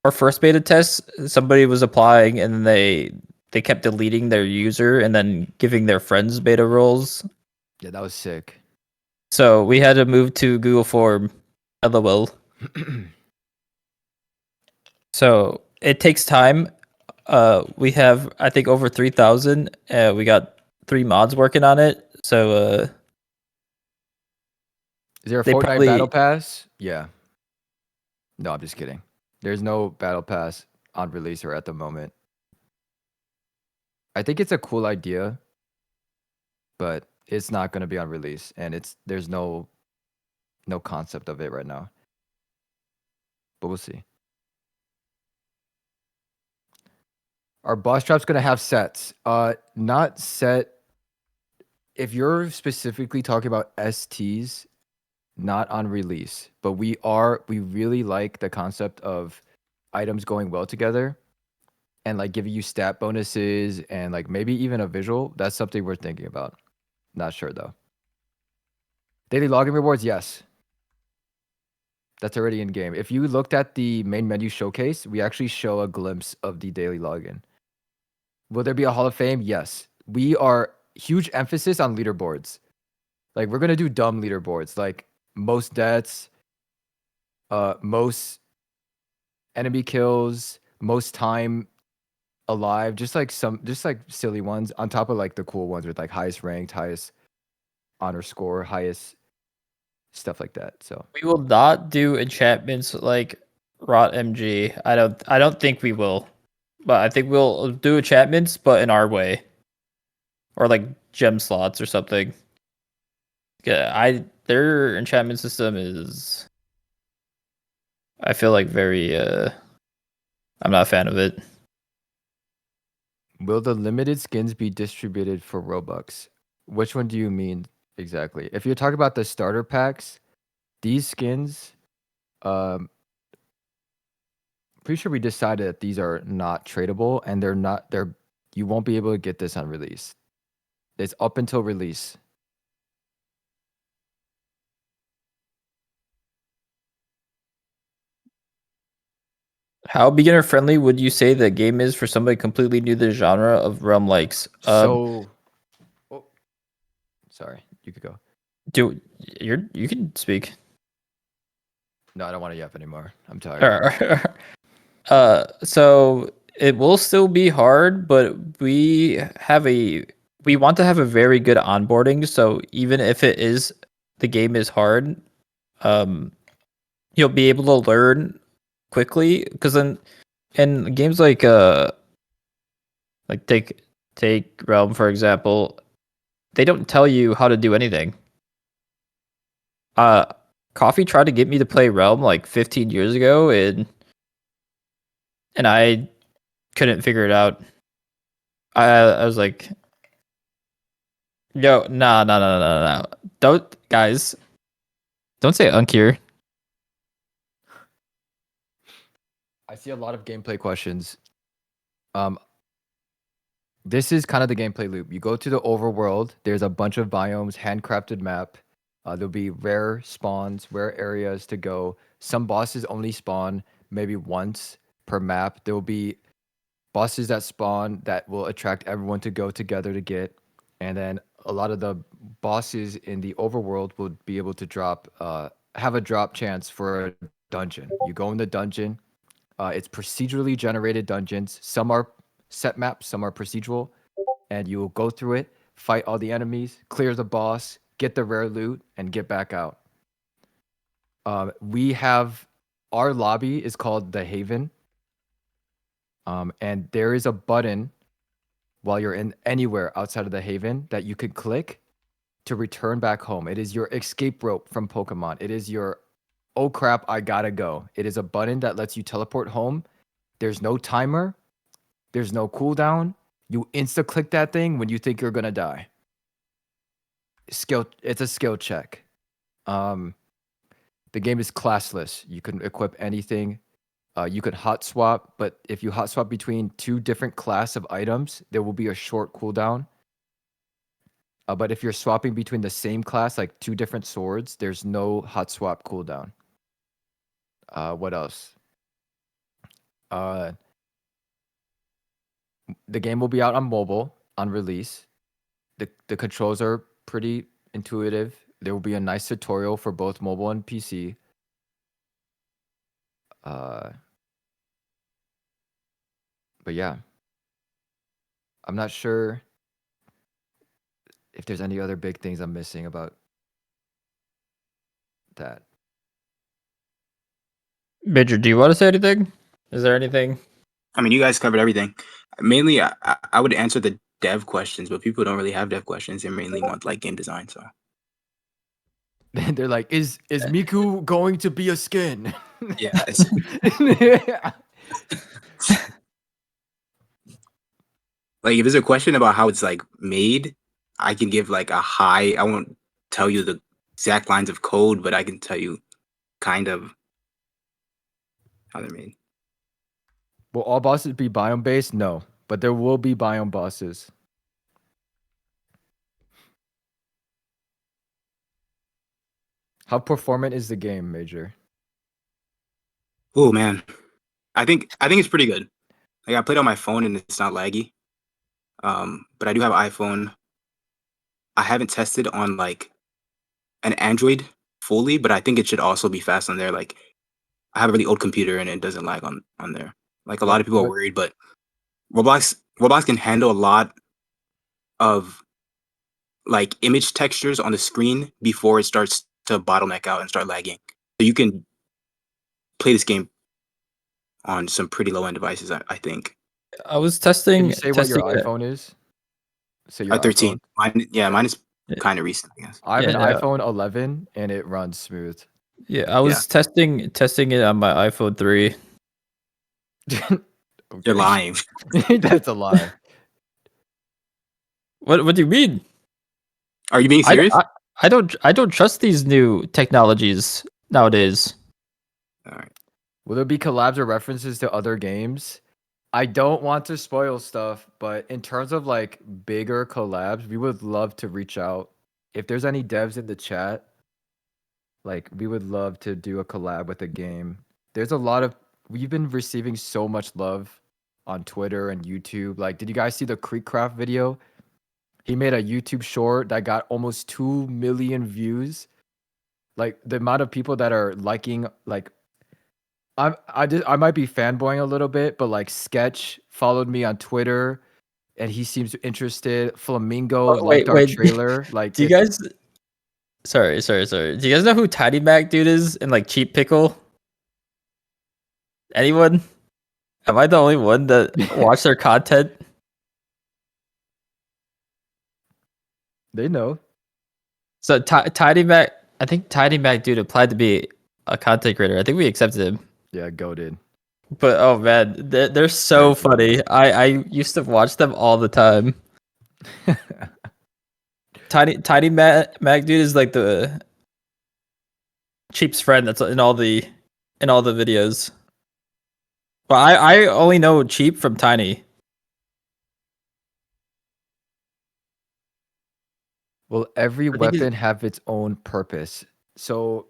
Our first beta test, somebody was applying and then they kept deleting their user and then giving their friends beta roles. Yeah, that was sick. So we had to move to Google Form. LOL. So it takes time. We have I think over 3,000. We got 3 mods working on it. So Is there a They Fortnite probably- battle pass? Yeah. No, I'm just kidding. There's no battle pass on release or at the moment. I think it's a cool idea, but it's not going to be on release, and there's no concept of it right now. But we'll see. Our boss trap's going to have sets. Not set. If you're specifically talking about STs, not on release, but we really like the concept of items going well together and like giving you stat bonuses and like maybe even a visual. That's something we're thinking about. Not sure though. Daily login rewards, yes. That's already in game. If you looked at the main menu showcase, we actually show a glimpse of the daily login. Will there be a Hall of Fame? Yes. We are huge emphasis on leaderboards. Like we're gonna do dumb leaderboards, like most deaths, most enemy kills, most time alive, just like silly ones on top of like the cool ones with like highest ranked, highest honor score, highest stuff like that. So we will not do enchantments like Rot MG. I don't think we will. But I think we'll do enchantments but in our way. Or like gem slots or something. Yeah, their enchantment system is I feel like very I'm not a fan of it. Will the limited skins be distributed for Robux? Which one do you mean exactly? If you're talking about the starter packs, these skins, um, pretty sure we decided that these are not tradable and you won't be able to get this on release. It's up until release. How beginner friendly would you say the game is for somebody completely new to the genre of Realm likes? Oh, sorry, you could go. You can speak. No, I don't want to yap anymore. I'm tired. So it will still be hard, but we want to have a very good onboarding. So even if the game is hard, you'll be able to learn quickly. Because then in games like take Realm for example, they don't tell you how to do anything. Coffee tried to get me to play Realm like 15 years ago, and I couldn't figure it out. I was like, yo, no. Guys, don't say Unkir. I see a lot of gameplay questions. This is kind of the gameplay loop. You go to the overworld. There's a bunch of biomes, handcrafted map. There'll be rare spawns, rare areas to go. Some bosses only spawn maybe once per map. There will be bosses that spawn that will attract everyone to go together to get. And then a lot of the bosses in the overworld will be able to have a drop chance for a dungeon. You go in the dungeon. It's procedurally generated dungeons. Some are set maps, some are procedural, and you will go through it, fight all the enemies, clear the boss, get the rare loot, and get back out. We have our lobby is called the Haven, and there is a button while you're in anywhere outside of the Haven that you could click to return back home. It is your escape rope from Pokemon. It is your oh crap, I gotta go. It is a button that lets you teleport home. There's no timer. There's no cooldown. You insta click that thing when you think you're gonna die. It's a skill check. The game is classless. You can equip anything. You can hot swap, but if you hot swap between two different class of items, there will be a short cooldown. But if you're swapping between the same class, like two different swords, there's no hot swap cooldown. What else? The game will be out on mobile on release. The controls are pretty intuitive. There will be a nice tutorial for both mobile and PC. But yeah, I'm not sure if there's any other big things I'm missing about that. Major, do you want to say anything? Is there anything? I mean, you guys covered everything. Mainly, I would answer the dev questions, but people don't really have dev questions. They mainly want like game design. So They're like, is Miku going to be a skin? yeah, like if there's a question about how it's like made, I can give like a high. I won't tell you the exact lines of code, but I can tell you kind of how they're made. Will all bosses be biome based? No, but there will be biome bosses. How performant is the game, Major? Oh man, I think it's pretty good. Like I played on my phone and it's not laggy. But I do have an iPhone. I haven't tested on like an Android fully, but I think it should also be fast on there. Like I have a really old computer and it doesn't lag on there. Like a lot of people are worried, but Roblox can handle a lot of like image textures on the screen before it starts to bottleneck out and start lagging. So you can play this game on some pretty low end devices, I think. I was testing. Can you say what your iPhone is? Say your 13. iPhone. Mine is kind of recent, I guess. I have an iPhone 11 and it runs smooth. Yeah, I was testing it on my iPhone 3. You're lying. That's a lie. What do you mean? Are you being I, serious? I, I don't trust these new technologies nowadays. All right. Will there be collabs or references to other games? I don't want to spoil stuff, but in terms of like bigger collabs, we would love to reach out. If there's any devs in the chat, like we would love to do a collab with a game. There's a lot of we've been receiving so much love on Twitter and YouTube. Like, did you guys see the Creekcraft video? He made a YouTube short that got almost 2 million views. Like the amount of people that are liking, like I might be fanboying a little bit, but like Sketch followed me on Twitter and he seems interested. Flamingo Oh, liked our wait. trailer. Like Do you it's guys? Sorry. Do you guys know who Tiny Mac dude is and like Cheap Pickle? Anyone? Am I the only one that watch their content? they know. So Tiny Mac, I think Tiny Mac dude applied to be a content creator. I think we accepted him. Yeah, Go did. But oh man, they're so funny. I used to watch them all the time. Tiny Mac dude is like the Cheap's friend that's in all the videos. But I only know Cheap from Tiny. Well, every I think he's weapon have its own purpose. So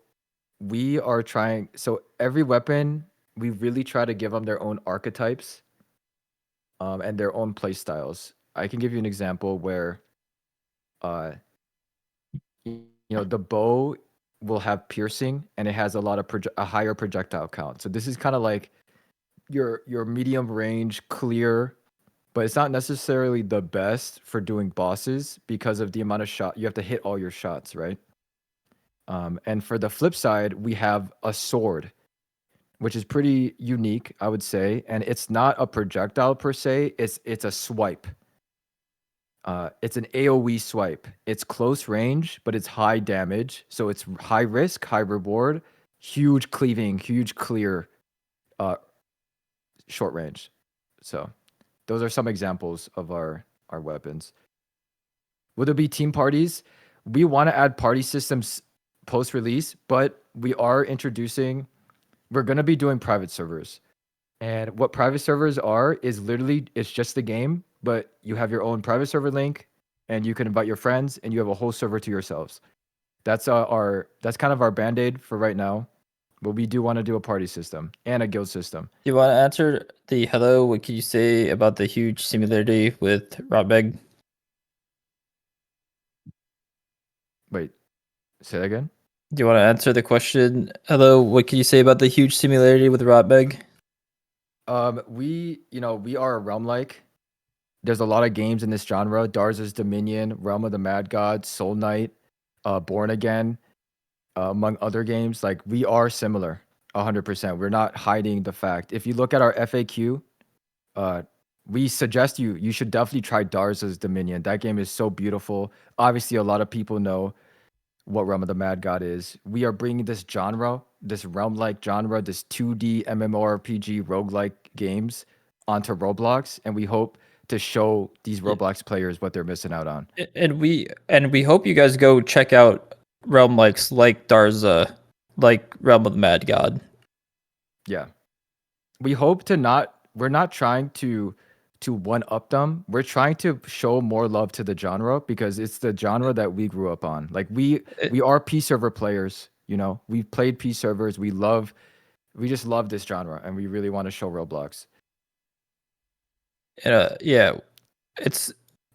we are trying. So every weapon, we really try to give them their own archetypes, and their own play styles. I can give you an example where, uh, the bow will have piercing and it has a lot of a higher projectile count. So this is kind of like your medium range clear, but it's not necessarily the best for doing bosses because of the amount of shot you have to hit all your shots, right? And for the flip side, we have a sword, which is pretty unique, I would say, and it's not a projectile per se. It's a swipe. It's an AoE swipe. It's close range, but it's high damage, so it's high risk, high reward, huge cleaving, huge clear, uh, short range. So those are some examples of our weapons. Will there be team parties? We want to add party systems post release, but we are introducing. We're gonna be doing private servers, and what private servers are is literally it's just the game, but you have your own private server link, and you can invite your friends, and you have a whole server to yourselves. That's kind of our band-aid for right now, but we do want to do a party system and a guild system. Do you want to answer the hello? What can you say about the huge similarity with Rotbeg? Wait, say that again. Do you want to answer the question? Hello, what can you say about the huge similarity with Rotbeg? We are a realm like. There's a lot of games in this genre: Darza's Dominion, Realm of the Mad God, Soul Knight, Born Again, among other games. Like we are similar, 100%. We're not hiding the fact. If you look at our FAQ, we suggest you should definitely try Darza's Dominion. That game is so beautiful. Obviously, a lot of people know what Realm of the Mad God is. We are bringing this genre, this realm-like genre, this 2D MMORPG roguelike games onto Roblox, and we hope to show these Roblox players what they're missing out on. And we hope you guys go check out realm likes like Darza, like Realm of the Mad God. Yeah. We hope to not we're not trying to one up them. We're trying to show more love to the genre because it's the genre that we grew up on. Like we are P server players, We've played P servers. We just love this genre and we really want to show Roblox. Yeah,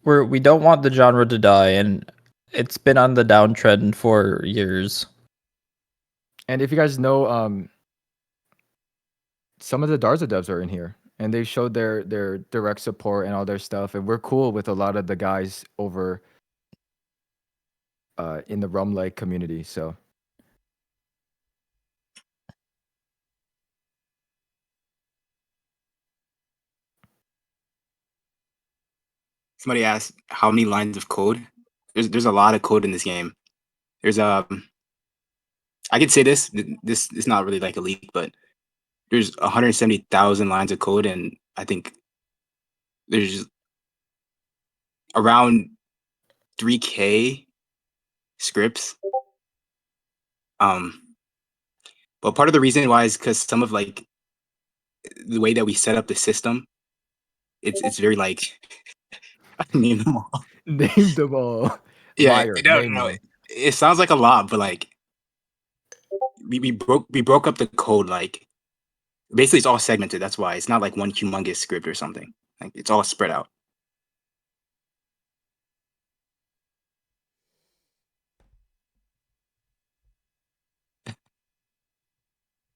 we don't want the genre to die, and it's been on the downtrend for years. And if you guys know, some of the Darza devs are in here, and they showed their direct support and all their stuff, and we're cool with a lot of the guys over in the Rum Lake community. So Somebody asked how many lines of code. There's a lot of code in this game. There's I could say this is not really like a leak, but there's 170,000 lines of code, and I think there's around 3K scripts. But part of the reason why is because some of like the way that we set up the system, it's very like I name them all. Name them all. Yeah, Liar. no, Name no, no. them. It sounds like a lot, but like we broke up the code like basically it's all segmented. That's why it's not like one humongous script or something. Like it's all spread out.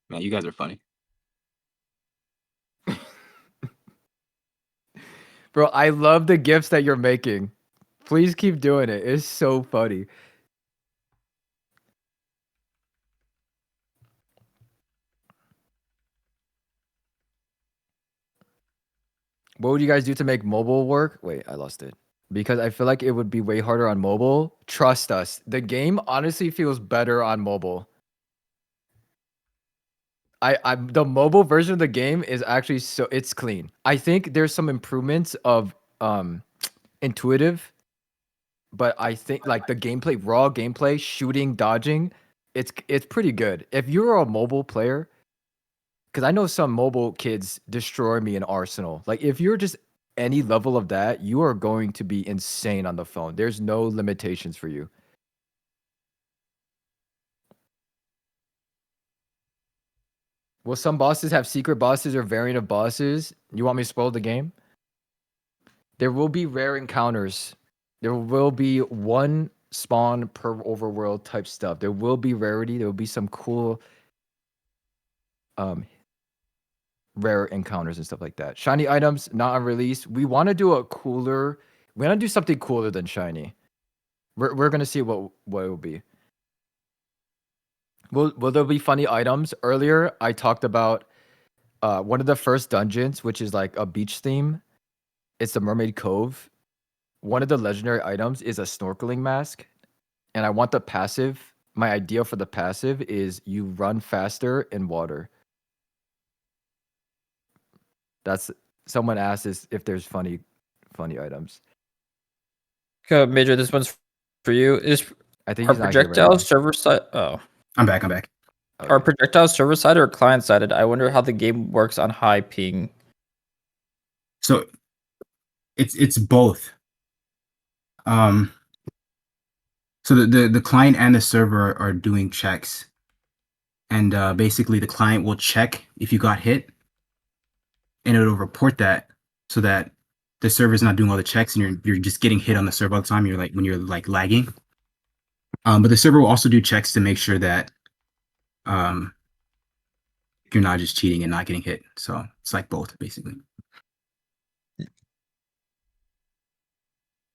Man, you guys are funny. Bro, I love the gifts that you're making. Please keep doing it. It's so funny. What would you guys do to make mobile work? Wait, I lost it. Because I feel like it would be way harder on mobile. Trust us. The game honestly feels better on mobile. The mobile version of the game is actually it's clean. I think there's some improvements of intuitive, but I think like the gameplay, raw gameplay, shooting, dodging, it's pretty good. If you're a mobile player, because I know some mobile kids destroy me in Arsenal. Like if you're just any level of that, you are going to be insane on the phone. There's no limitations for you. Will some bosses have secret bosses or variant of bosses? You want me to spoil the game? There will be rare encounters. There will be one spawn per overworld type stuff. There will be rarity. There will be some cool rare encounters and stuff like that. Shiny items not on release. We want to do we want to do something cooler than shiny. We're gonna see what it will be. Will there be funny items? Earlier, I talked about one of the first dungeons, which is like a beach theme. It's the Mermaid Cove. One of the legendary items is a snorkeling mask, and I want the passive. My idea for the passive is you run faster in water. That's someone asked if there's funny items. Major, this one's for you. I think Are he's not here right now. projectiles server side? Oh, I'm back. Okay. are projectiles server side or client sided? I wonder how the game works on high ping. So it's both. So the client and the server are doing checks, and basically the client will check if you got hit, and it'll report that so that the server's not doing all the checks, and you're just getting hit on the server all the time. You're like when you're like lagging. But the server will also do checks to make sure that you're not just cheating and not getting hit. So it's like both basically.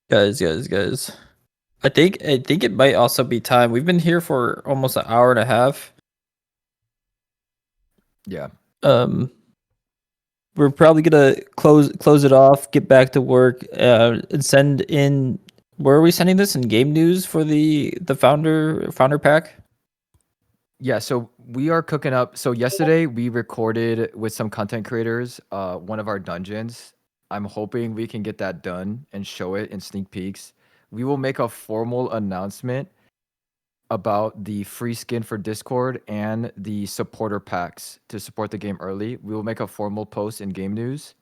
Guys. I think it might also be time. We've been here for almost an hour and a half. Yeah. We're probably gonna close it off, get back to work, and send in. Where are we sending this in game news for the founder pack? Yeah, so we are cooking up. So yesterday we recorded with some content creators one of our dungeons. I'm hoping we can get that done and show it in sneak peeks. We will make a formal announcement about the free skin for Discord and the supporter packs to support the game early. We will make a formal post in game news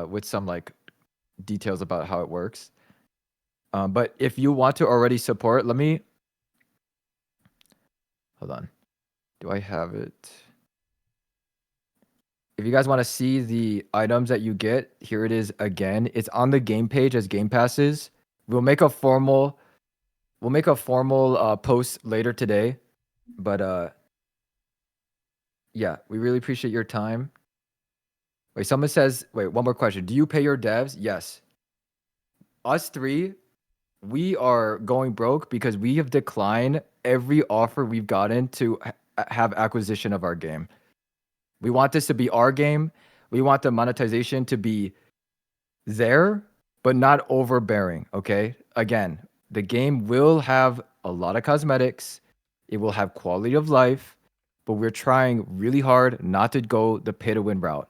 with some like details about how it works. But if you want to already support, hold on. Do I have it? If you guys want to see the items that you get, here it is again. It's on the game page as game passes. We'll make a formal post later today. But yeah, we really appreciate your time. Wait, one more question. Do you pay your devs? Yes. Us three, we are going broke because we have declined every offer we've gotten to have acquisition of our game. We want this to be our game. We want the monetization to be there, but not overbearing, okay? Again, the game will have a lot of cosmetics. It will have quality of life, but we're trying really hard not to go the pay to win route.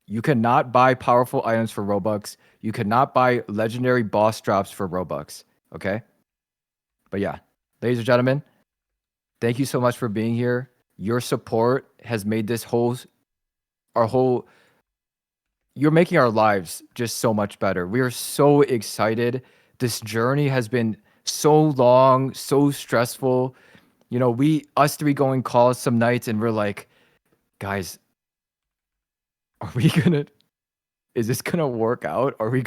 You cannot buy powerful items for Robux. You cannot buy legendary boss drops for Robux. Okay? But yeah, ladies and gentlemen, thank you so much for being here. Your support has made this you're making our lives just so much better. We are so excited. This journey has been so long, so stressful. You know, us three going calls some nights and we're like, guys, is this gonna work out? Are we